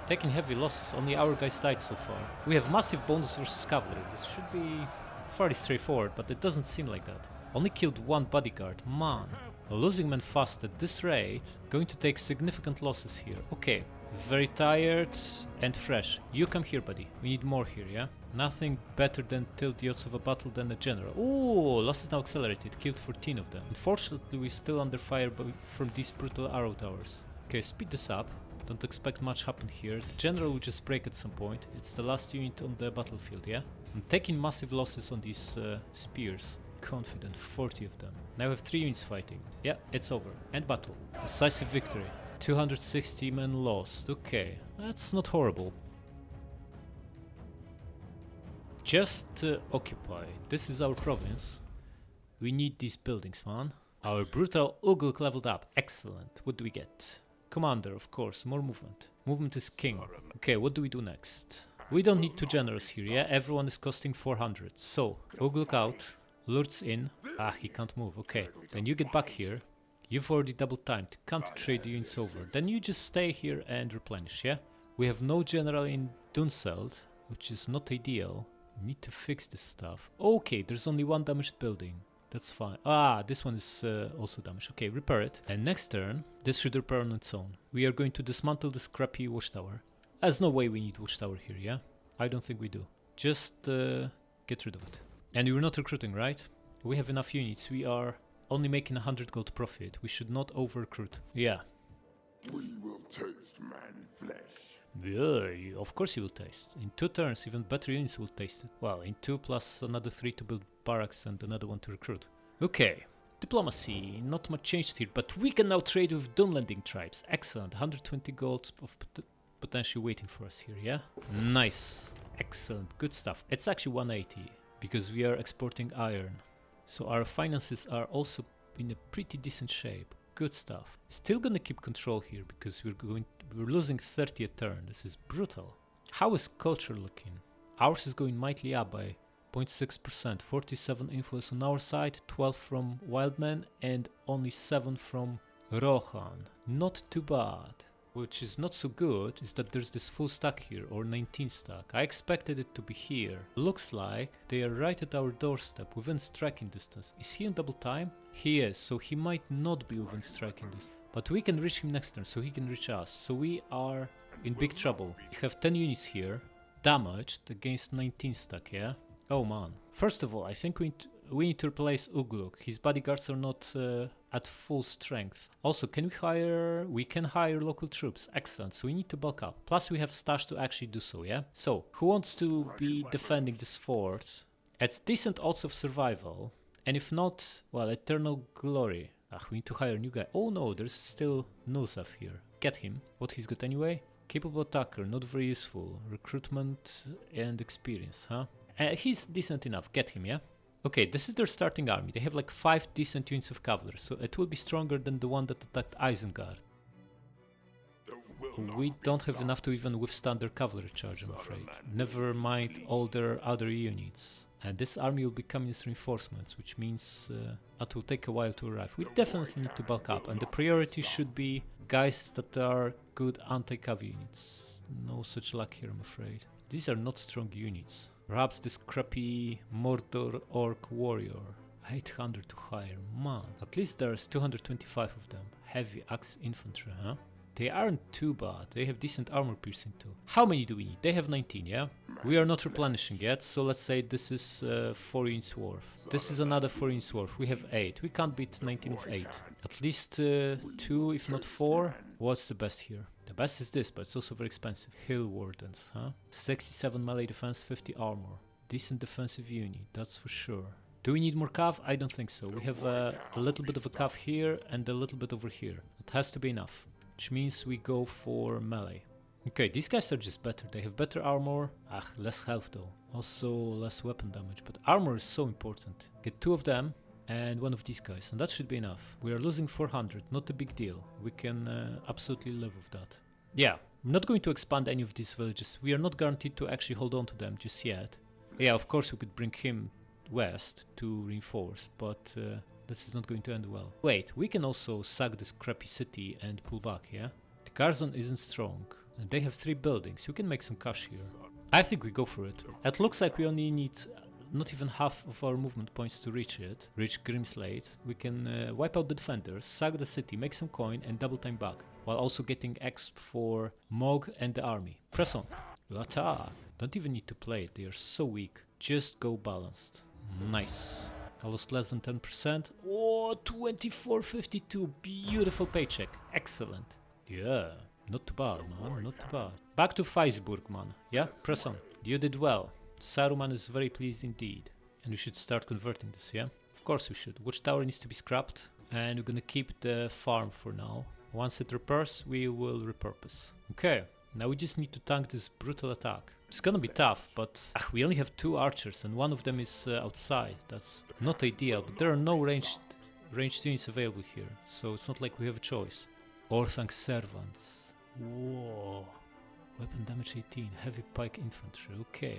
Taking heavy losses, only our guys died so far. We have massive bonus versus cavalry. This should be fairly straightforward, but it doesn't seem like that. Only killed 1 bodyguard, man. Losing men fast at this rate, going to take significant losses here. Okay, very tired and fresh. You come here, buddy. We need more here, yeah? Nothing better than tilt the odds of a battle than a general. Ooh, losses now accelerated, killed 14 of them. Unfortunately, we're still under fire from these brutal arrow towers. Okay, speed this up. Don't expect much happen here. The general will just break at some point. It's the last unit on the battlefield, yeah? I'm taking massive losses on these spears. Confident, 40 of them. Now we have 3 units fighting. Yeah, it's over. End battle. Decisive victory. 260 men lost. Okay, that's not horrible. Just occupy. This is our province. We need these buildings, man. Our brutal Ugluk leveled up. Excellent. What do we get? Commander, of course. More movement. Movement is king. Okay, what do we do next? We don't need too generous here, yeah? Everyone is costing 400. So, Ugluk out. Lurtz in. Ah, he can't move. Okay, then you get back here. You've already double timed. Can't trade the units over. Then you just stay here and replenish, yeah? We have no general in Dunseld, which is not ideal. Need to fix this stuff. Okay, there's only one damaged building. That's fine. Ah, this one is also damaged. Okay, repair it. And next turn, this should repair on its own. We are going to dismantle this crappy watchtower. There's no way we need watchtower here, yeah? I don't think we do. Just get rid of it. And we're not recruiting, right? We have enough units. We are only making 100 gold profit. We should not over-recruit. Yeah. We will taste man flesh. Yeah, of course you will taste. In 2 turns, even better units will taste it. Well, in 2 plus another 3 to build barracks and another one to recruit. Okay. Diplomacy, not much changed here, but we can now trade with Dunlending tribes. Excellent. 120 gold of potentially waiting for us here, yeah? Nice. Excellent. Good stuff. It's actually 180 because we are exporting iron. So our finances are also in a pretty decent shape. Good stuff. Still gonna keep control here because we're losing 30 a turn. This is brutal. How is culture looking? Ours is going mightily up by 0.6%. 47 influence on our side, 12 from Wildmen and only 7 from Rohan. Not too bad. Which is not so good is that there's this full stack here, or 19 stack. I expected it to be here. Looks like they are right at our doorstep, within striking distance. Is he on double time? He is, so he might not be within striking distance. But we can reach him next turn, so he can reach us. So we are in big trouble. We have 10 units here, damaged against 19 stack, yeah? Oh man. First of all, I think we need to replace Ugluk. His bodyguards are not at full strength. Also, we can hire local troops. Excellent. So we need to bulk up. Plus we have stash to actually do so, yeah? So, who wants to be defending this fort? It's decent odds of survival. And if not, well, eternal glory. Ah, we need to hire a new guy. Oh no, there's still Nulsaf here. Get him. What he's got anyway? Capable attacker, not very useful. Recruitment and experience, huh? He's decent enough. Get him, yeah? Okay, this is their starting army. They have like 5 decent units of cavalry, so it will be stronger than the one that attacked Isengard. We don't have enough to even withstand their cavalry charge, I'm afraid. Never mind all their other units. And this army will be coming as reinforcements, which means that will take a while to arrive. We definitely need to bulk up, and the priority should be guys that are good anti-cav units. No such luck here, I'm afraid. These are not strong units. Perhaps this crappy Mordor Orc warrior. 800 to hire, man. At least there's 225 of them. Heavy axe infantry, huh? They aren't too bad. They have decent armor piercing too. How many do we need? They have 19, yeah? We are not replenishing yet, so let's say this is 4 units worth. This is another 4 units worth. We have 8. We can't beat 19 with 8. At least 2, if not 4. What's the best here? The best is this, but it's also very expensive. Hill Wardens, huh? 67 melee defense, 50 armor. Decent defensive unit, that's for sure. Do we need more cav? I don't think so. We have a little bit of a cav here and a little bit over here. It has to be enough, which means we go for melee. Okay, these guys are just better. They have better armor. Less health though. Also less weapon damage, but armor is so important. Get 2 of them and 1 of these guys, and that should be enough. We are losing 400, not a big deal. We can absolutely live with that. Yeah, I'm not going to expand any of these villages. We are not guaranteed to actually hold on to them just yet. Yeah, of course we could bring him west to reinforce, but this is not going to end well. Wait, we can also sack this crappy city and pull back, yeah? The garrison isn't strong, and they have 3 buildings. You can make some cash here. I think we go for it. It looks like we only need not even half of our movement points to reach it. Reach Grimslade. We can wipe out the defenders, sack the city, make some coin, and double time back, while also getting exp for Mog and the army. Press on. Attack. Don't even need to play it, they are so weak. Just go balanced. Nice. I lost less than 10%. Oh, 24.52. Beautiful paycheck. Excellent. Yeah, not too bad, man. Not too bad. Back to Faesburg, man. Yeah, press on. You did well. Saruman is very pleased indeed. And we should start converting this, yeah? Of course we should. Watchtower needs to be scrapped. And we're gonna keep the farm for now. Once it repairs, we will repurpose. Okay, now we just need to tank this brutal attack. It's gonna be tough, but we only have 2 archers and one of them is outside. That's not ideal, but there are no ranged units available here, so it's not like we have a choice. Orphan servants. Whoa. Weapon damage 18, heavy pike infantry, okay.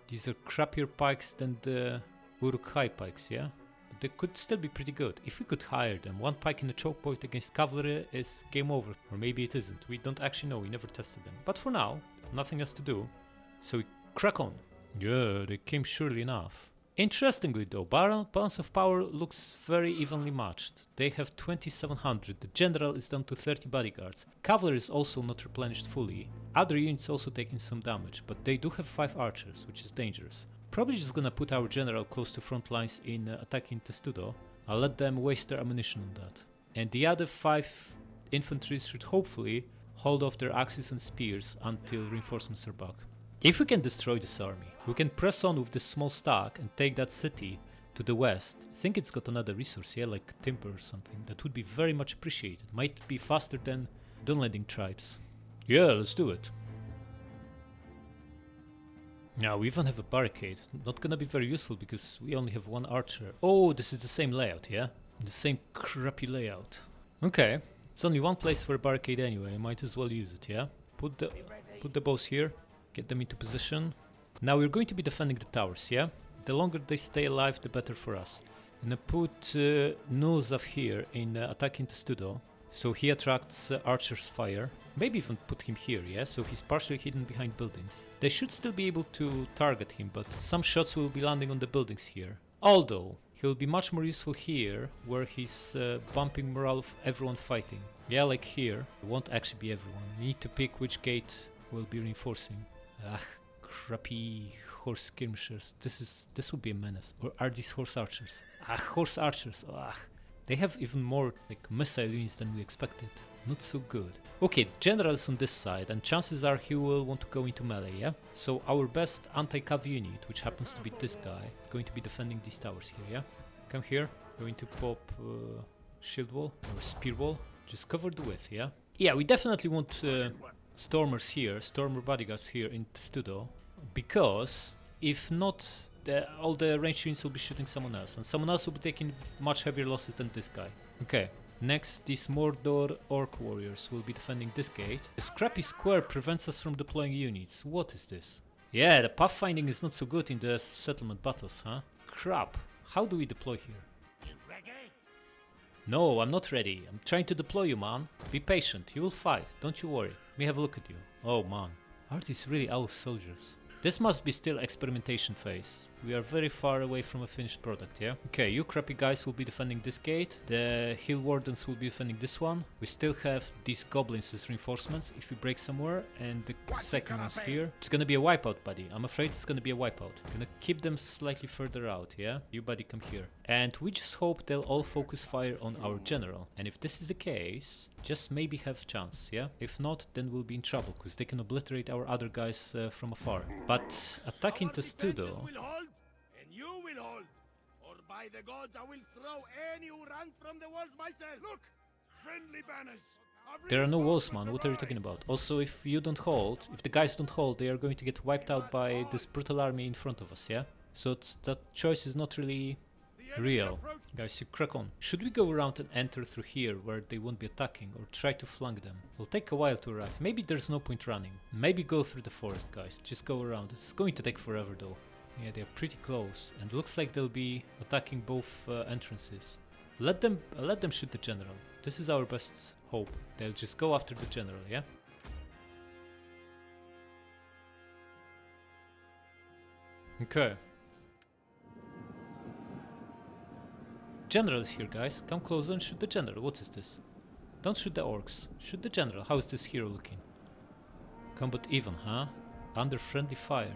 These are crappier pikes than the Uruk-hai pikes, yeah? But they could still be pretty good. If we could hire them, 1 pike in a choke point against cavalry is game over. Or maybe it isn't, we don't actually know, we never tested them. But for now, nothing else to do, so we crack on. Yeah, they came surely enough. Interestingly though, balance of power looks very evenly matched. They have 2700, the general is down to 30 bodyguards. Cavalry is also not replenished fully. Other units also taking some damage, but they do have 5 archers, which is dangerous. Probably just gonna put our general close to front lines in attacking Testudo. I'll let them waste their ammunition on that. And the other 5 infantry should hopefully hold off their axes and spears until reinforcements are back. If we can destroy this army, we can press on with this small stack and take that city to the west. I think it's got another resource, yeah, like timber or something. That would be very much appreciated. Might be faster than Dunlending tribes. Yeah, let's do it. Now we even have a barricade. Not gonna be very useful because we only have 1 archer. Oh, this is the same layout, yeah? The same crappy layout. Okay, it's only 1 place for a barricade anyway. Might as well use it, yeah? Put the bows here. Get them into position. Now we're going to be defending the towers, yeah? The longer they stay alive, the better for us. I'm gonna put Nulzav here in attacking Testudo, so he attracts archer's fire. Maybe even put him here, yeah? So he's partially hidden behind buildings. They should still be able to target him, but some shots will be landing on the buildings here. Although, he'll be much more useful here, where he's bumping morale of everyone fighting. Yeah, like here. It won't actually be everyone. You need to pick which gate will be reinforcing. Ah, crappy horse skirmishers. This would be a menace. Or are these horse archers? Ah, horse archers. Ah, they have even more like missile units than we expected. Not so good. Okay, the general is on this side, and chances are he will want to go into melee, yeah? So our best anti-cav unit, which happens to be this guy, is going to be defending these towers here, yeah? Come here. Going to pop shield wall or spear wall. Just cover the width, yeah? Yeah, we definitely want stormers here, stormer bodyguards here in Testudo, because if not, all the ranged units will be shooting someone else, and someone else will be taking much heavier losses than this guy. Okay, next these Mordor orc warriors will be defending this gate. The scrappy square prevents us from deploying units. What is this? Yeah, the pathfinding is not so good in the settlement battles, huh? Crap, how do we deploy here? No, I'm not ready. I'm trying to deploy you, man. Be patient, you will fight, don't you worry. Let me have a look at you. Oh man, are these really our soldiers? This must be still experimentation phase. We are very far away from a finished product, yeah? Okay, you crappy guys will be defending this gate. The hill wardens will be defending this one. We still have these goblins as reinforcements if we break somewhere. And the second one's here. It's gonna be a wipeout, buddy. I'm afraid it's gonna be a wipeout. Gonna keep them slightly further out, yeah? You buddy, come here. And we just hope they'll all focus fire on our general. And if this is the case, just maybe have a chance, yeah? If not, then we'll be in trouble, because they can obliterate our other guys from afar. But attacking Testudo... You will hold, or by the gods I will throw any who run from the walls myself. Look, friendly banners. There are no walls, man. What are you talking about? Also, if you don't hold, if the guys don't hold, they are going to get wiped out by this brutal army in front of us, yeah? So that choice is not really real. Guys, you crack on. Should we go around and enter through here where they won't be attacking, or try to flank them? It'll take a while to arrive. Maybe there's no point running. Maybe go through the forest, guys. Just go around. It's going to take forever though. Yeah, they're pretty close, and looks like they'll be attacking both entrances. Let them shoot the general. This is our best hope. They'll just go after the general, yeah? Okay. General is here, guys. Come closer and shoot the general. What is this? Don't shoot the orcs. Shoot the general. How is this hero looking? Combat even, huh? Under friendly fire.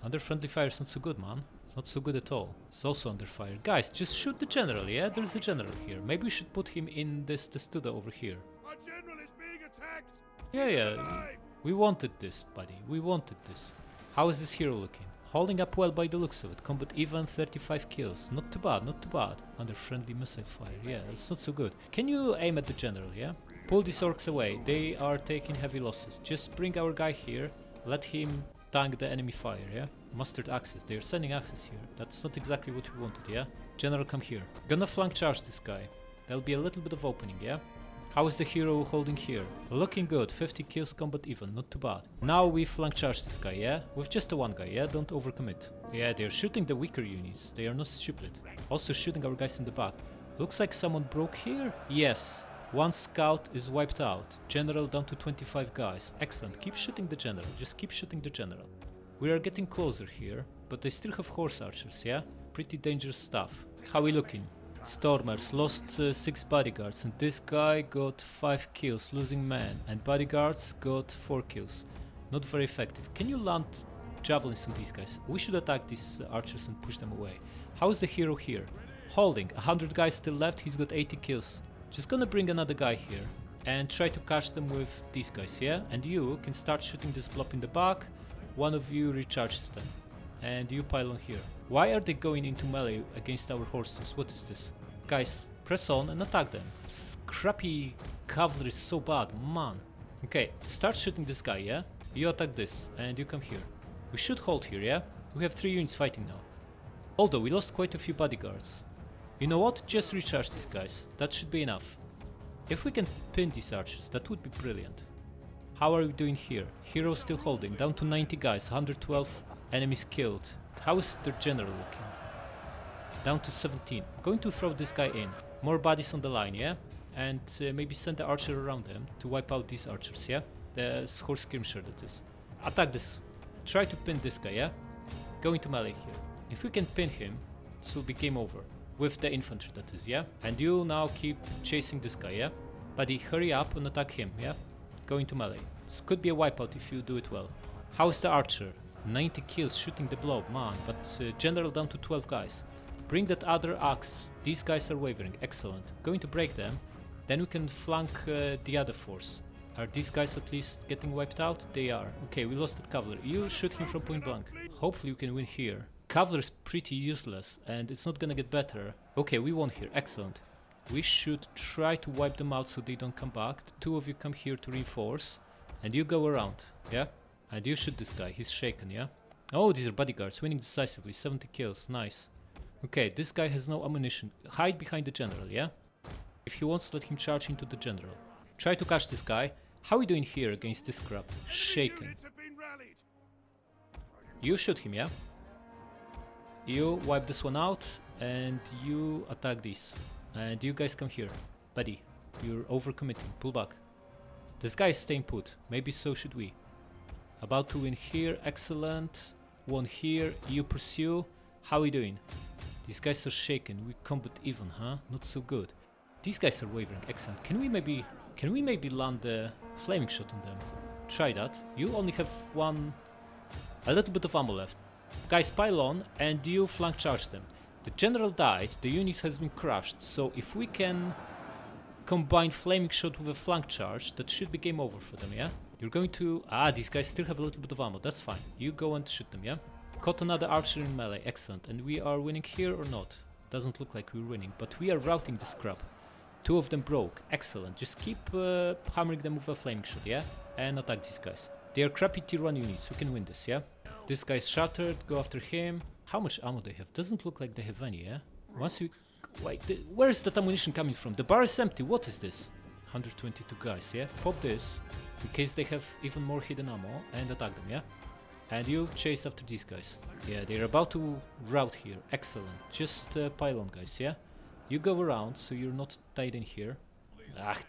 Under friendly fire is not so good, man. It's not so good at all. It's also under fire. Guys, just shoot the general, yeah? There's a general here. Maybe we should put him in this Testudo over here. Our general is being attacked. Yeah. We wanted this, buddy. We wanted this. How is this hero looking? Holding up well by the looks of it. Combat even, 35 kills. Not too bad, not too bad. Under friendly missile fire. Yeah, it's not so good. Can you aim at the general, yeah? Pull these orcs away. They are taking heavy losses. Just bring our guy here. Let him tank the enemy fire, yeah? Mastered axes. They are sending axes here. That's not exactly what we wanted, yeah? General, come here. Gonna flank charge this guy. There'll be a little bit of opening, yeah? How is the hero holding here? Looking good. 50 kills, combat even. Not too bad. Now we flank charge this guy, yeah? With just the one guy, yeah? Don't overcommit. Yeah, they're shooting the weaker units. They are not stupid. Also shooting our guys in the back. Looks like someone broke here? Yes. One scout is wiped out. General down to 25 guys. Excellent. Keep shooting the general. Just keep shooting the general. We are getting closer here, but they still have horse archers, yeah? Pretty dangerous stuff. How we looking? Stormers lost 6 bodyguards, and this guy got 5 kills, losing men, and bodyguards got 4 kills. Not very effective. Can you land javelins on these guys? We should attack these archers and push them away. How is the hero here? Holding. 100 guys still left. He's got 80 kills. Just gonna bring another guy here and try to catch them with these guys, yeah? And you can start shooting this blob in the back. One of you recharges them. And you pile on here. Why are they going into melee against our horses? What is this? Guys, press on and attack them. Scrappy cavalry is so bad, man. Okay, start shooting this guy, yeah? You attack this, and you come here. We should hold here, yeah? We have 3 units fighting now. Although we lost quite a few bodyguards. You know what? Just recharge these guys. That should be enough. If we can pin these archers, that would be brilliant. How are we doing here? Hero still holding. Down to 90 guys. 112 enemies killed. How is their general looking? Down to 17. I'm going to throw this guy in. More bodies on the line, yeah? And maybe send the archer around them to wipe out these archers, yeah? The horse skirmisher, that is. Attack this. Try to pin this guy, yeah? Go into melee here. If we can pin him, this will be game over. With the infantry, that is, yeah? And you now keep chasing this guy, yeah? Buddy, hurry up and attack him, yeah? Go into melee. This could be a wipeout if you do it well. How is the archer? 90 kills shooting the blob, man. But general down to 12 guys. Bring that other axe. These guys are wavering. Excellent. Going to break them. Then we can flank the other force. Are these guys at least getting wiped out? They are. Okay, we lost that cavalry. You shoot him from point blank. Hopefully you can win here. Cavalry is pretty useless and it's not gonna get better. Okay, we won here. Excellent. We should try to wipe them out so they don't come back. The 2 of you come here to reinforce. And you go around. Yeah? And you shoot this guy. He's shaken, yeah? Oh, these are bodyguards. Winning decisively. 70 kills. Nice. Okay, this guy has no ammunition. Hide behind the general, yeah? If he wants, let him charge into the general. Try to catch this guy. How are we doing here against this crap? Shaken. You shoot him, yeah? You wipe this one out, and you attack these. And you guys come here. Buddy, you're overcommitting. Pull back. This guy is staying put. Maybe so should we. About to win here. Excellent. One here. You pursue. How are we doing? These guys are shaken. We combat even, huh? Not so good. These guys are wavering. Excellent. Can we maybe land the flaming shot on them? Try that. You only have a little bit of ammo left. Guys, pile on and you flank charge them. The general died, the unit has been crushed, so if we can combine flaming shot with a flank charge, that should be game over for them, yeah? You're going to... these guys still have a little bit of ammo, that's fine. You go and shoot them, yeah? Caught another archer in melee, excellent. And we are winning here or not? Doesn't look like we're winning, but we are routing this crap. 2 of them broke, excellent. Just keep hammering them with a flaming shot, yeah? And attack these guys. They are crappy tier 1 units, we can win this, yeah? This guy's shattered, go after him. How much ammo they have? Doesn't look like they have any, yeah? Once we... Wait, where is that ammunition coming from? The bar is empty, what is this? 122 guys, yeah? Pop this, in case they have even more hidden ammo, and attack them, yeah? And you chase after these guys. Yeah, they're about to rout here, excellent. Just pile on, guys, yeah? You go around, so you're not tied in here.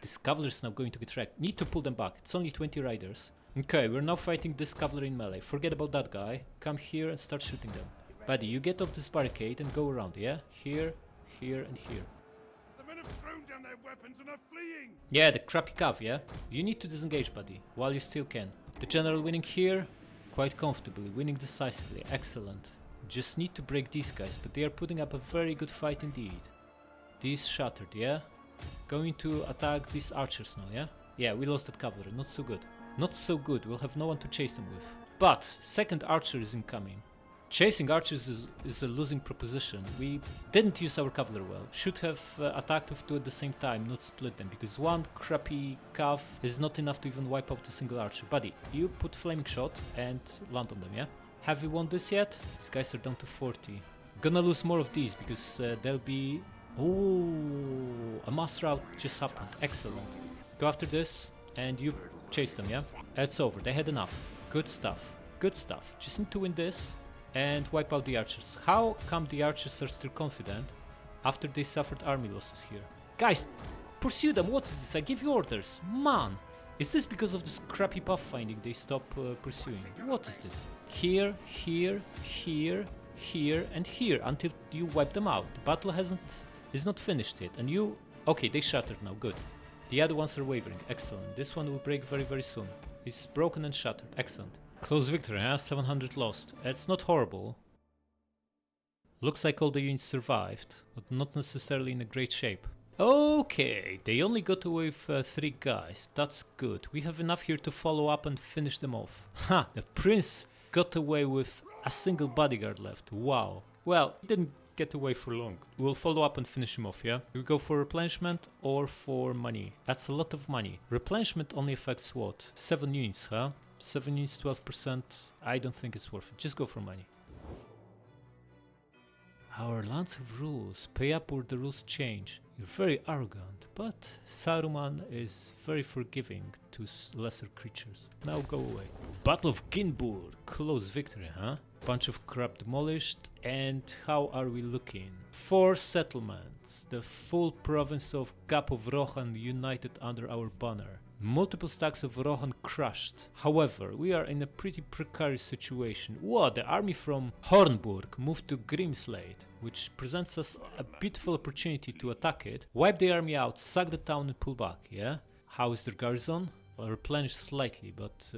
This cavalry is now going to get wrecked. Need to pull them back, it's only 20 riders. Okay, we're now fighting this cavalry in melee. Forget about that guy. Come here and start shooting them. Buddy, you get off this barricade and go around, yeah? Here, here, and here. The men have thrown down their weapons and are fleeing! Yeah, the crappy cav, yeah? You need to disengage, buddy, while you still can. The general winning here, quite comfortably, winning decisively, excellent. Just need to break these guys, but they are putting up a very good fight indeed. These shattered, yeah? Going to attack these archers now, yeah? Yeah, we lost that cavalry, not so good. Not so good, we'll have no one to chase them with. But, second archer is incoming. Chasing archers is a losing proposition. We didn't use our cavalry well. Should have attacked with two at the same time, not split them, because one crappy cav is not enough to even wipe out a single archer. Buddy, you put flaming shot and land on them, yeah? Have we won this yet? These guys are down to 40. Gonna lose more of these because they'll be... Oh, a mass rout just happened. Excellent. Go after this and you chase them, yeah? It's over. They had enough. Good stuff. Good stuff. Just need to win this and wipe out the archers. How come the archers are still confident after they suffered army losses here? Guys, pursue them. What is this? I give you orders. Man, is this because of this crappy pathfinding they stop pursuing? What is this? Here, here, here, here, and here until you wipe them out. The battle is not finished yet. And you... Okay, they shattered now. Good. The other ones are wavering. Excellent. This one will break very, very soon. It's broken and shattered. Excellent. Close victory, huh? 700 lost. It's not horrible. Looks like all the units survived, but not necessarily in a great shape. Okay, they only got away with 3 guys. That's good. We have enough here to follow up and finish them off. Ha! The prince got away with a single bodyguard left. Wow. Well, he didn't get away for long. We'll follow up and finish him off, yeah? We go for replenishment or for money. That's a lot of money. Replenishment only affects what? 7 units, huh? 7 units, 12%. I don't think it's worth it. Just go for money. Our lands have rules. Pay up or the rules change. You're very arrogant, but Saruman is very forgiving to lesser creatures. Now go away. Battle of Ginburg. Close victory, huh? Bunch of crap demolished. And how are we looking? 4 settlements. The full province of Gap of Rohan united under our banner. Multiple stacks of Rohan crushed. However, we are in a pretty precarious situation. What? The army from Hornburg moved to Grimslade, which presents us a beautiful opportunity to attack it, wipe the army out, sack the town and pull back, yeah? How is their garrison? Well, replenished slightly, but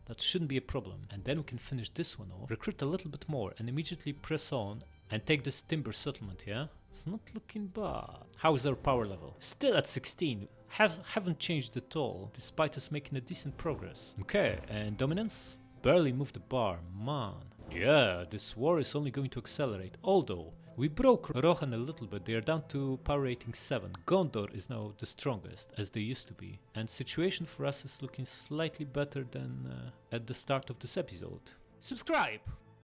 that shouldn't be a problem. And then we can finish this one off, recruit a little bit more, and immediately press on and take this timber settlement, yeah? It's not looking bad. How is our power level? Still at 16. Haven't changed at all, despite us making a decent progress. Okay, and dominance? Barely moved the bar, man. Yeah, this war is only going to accelerate, although we broke Rohan a little bit. They are down to power rating 7. Gondor is now the strongest, as they used to be. And situation for us is looking slightly better than at the start of this episode. Subscribe!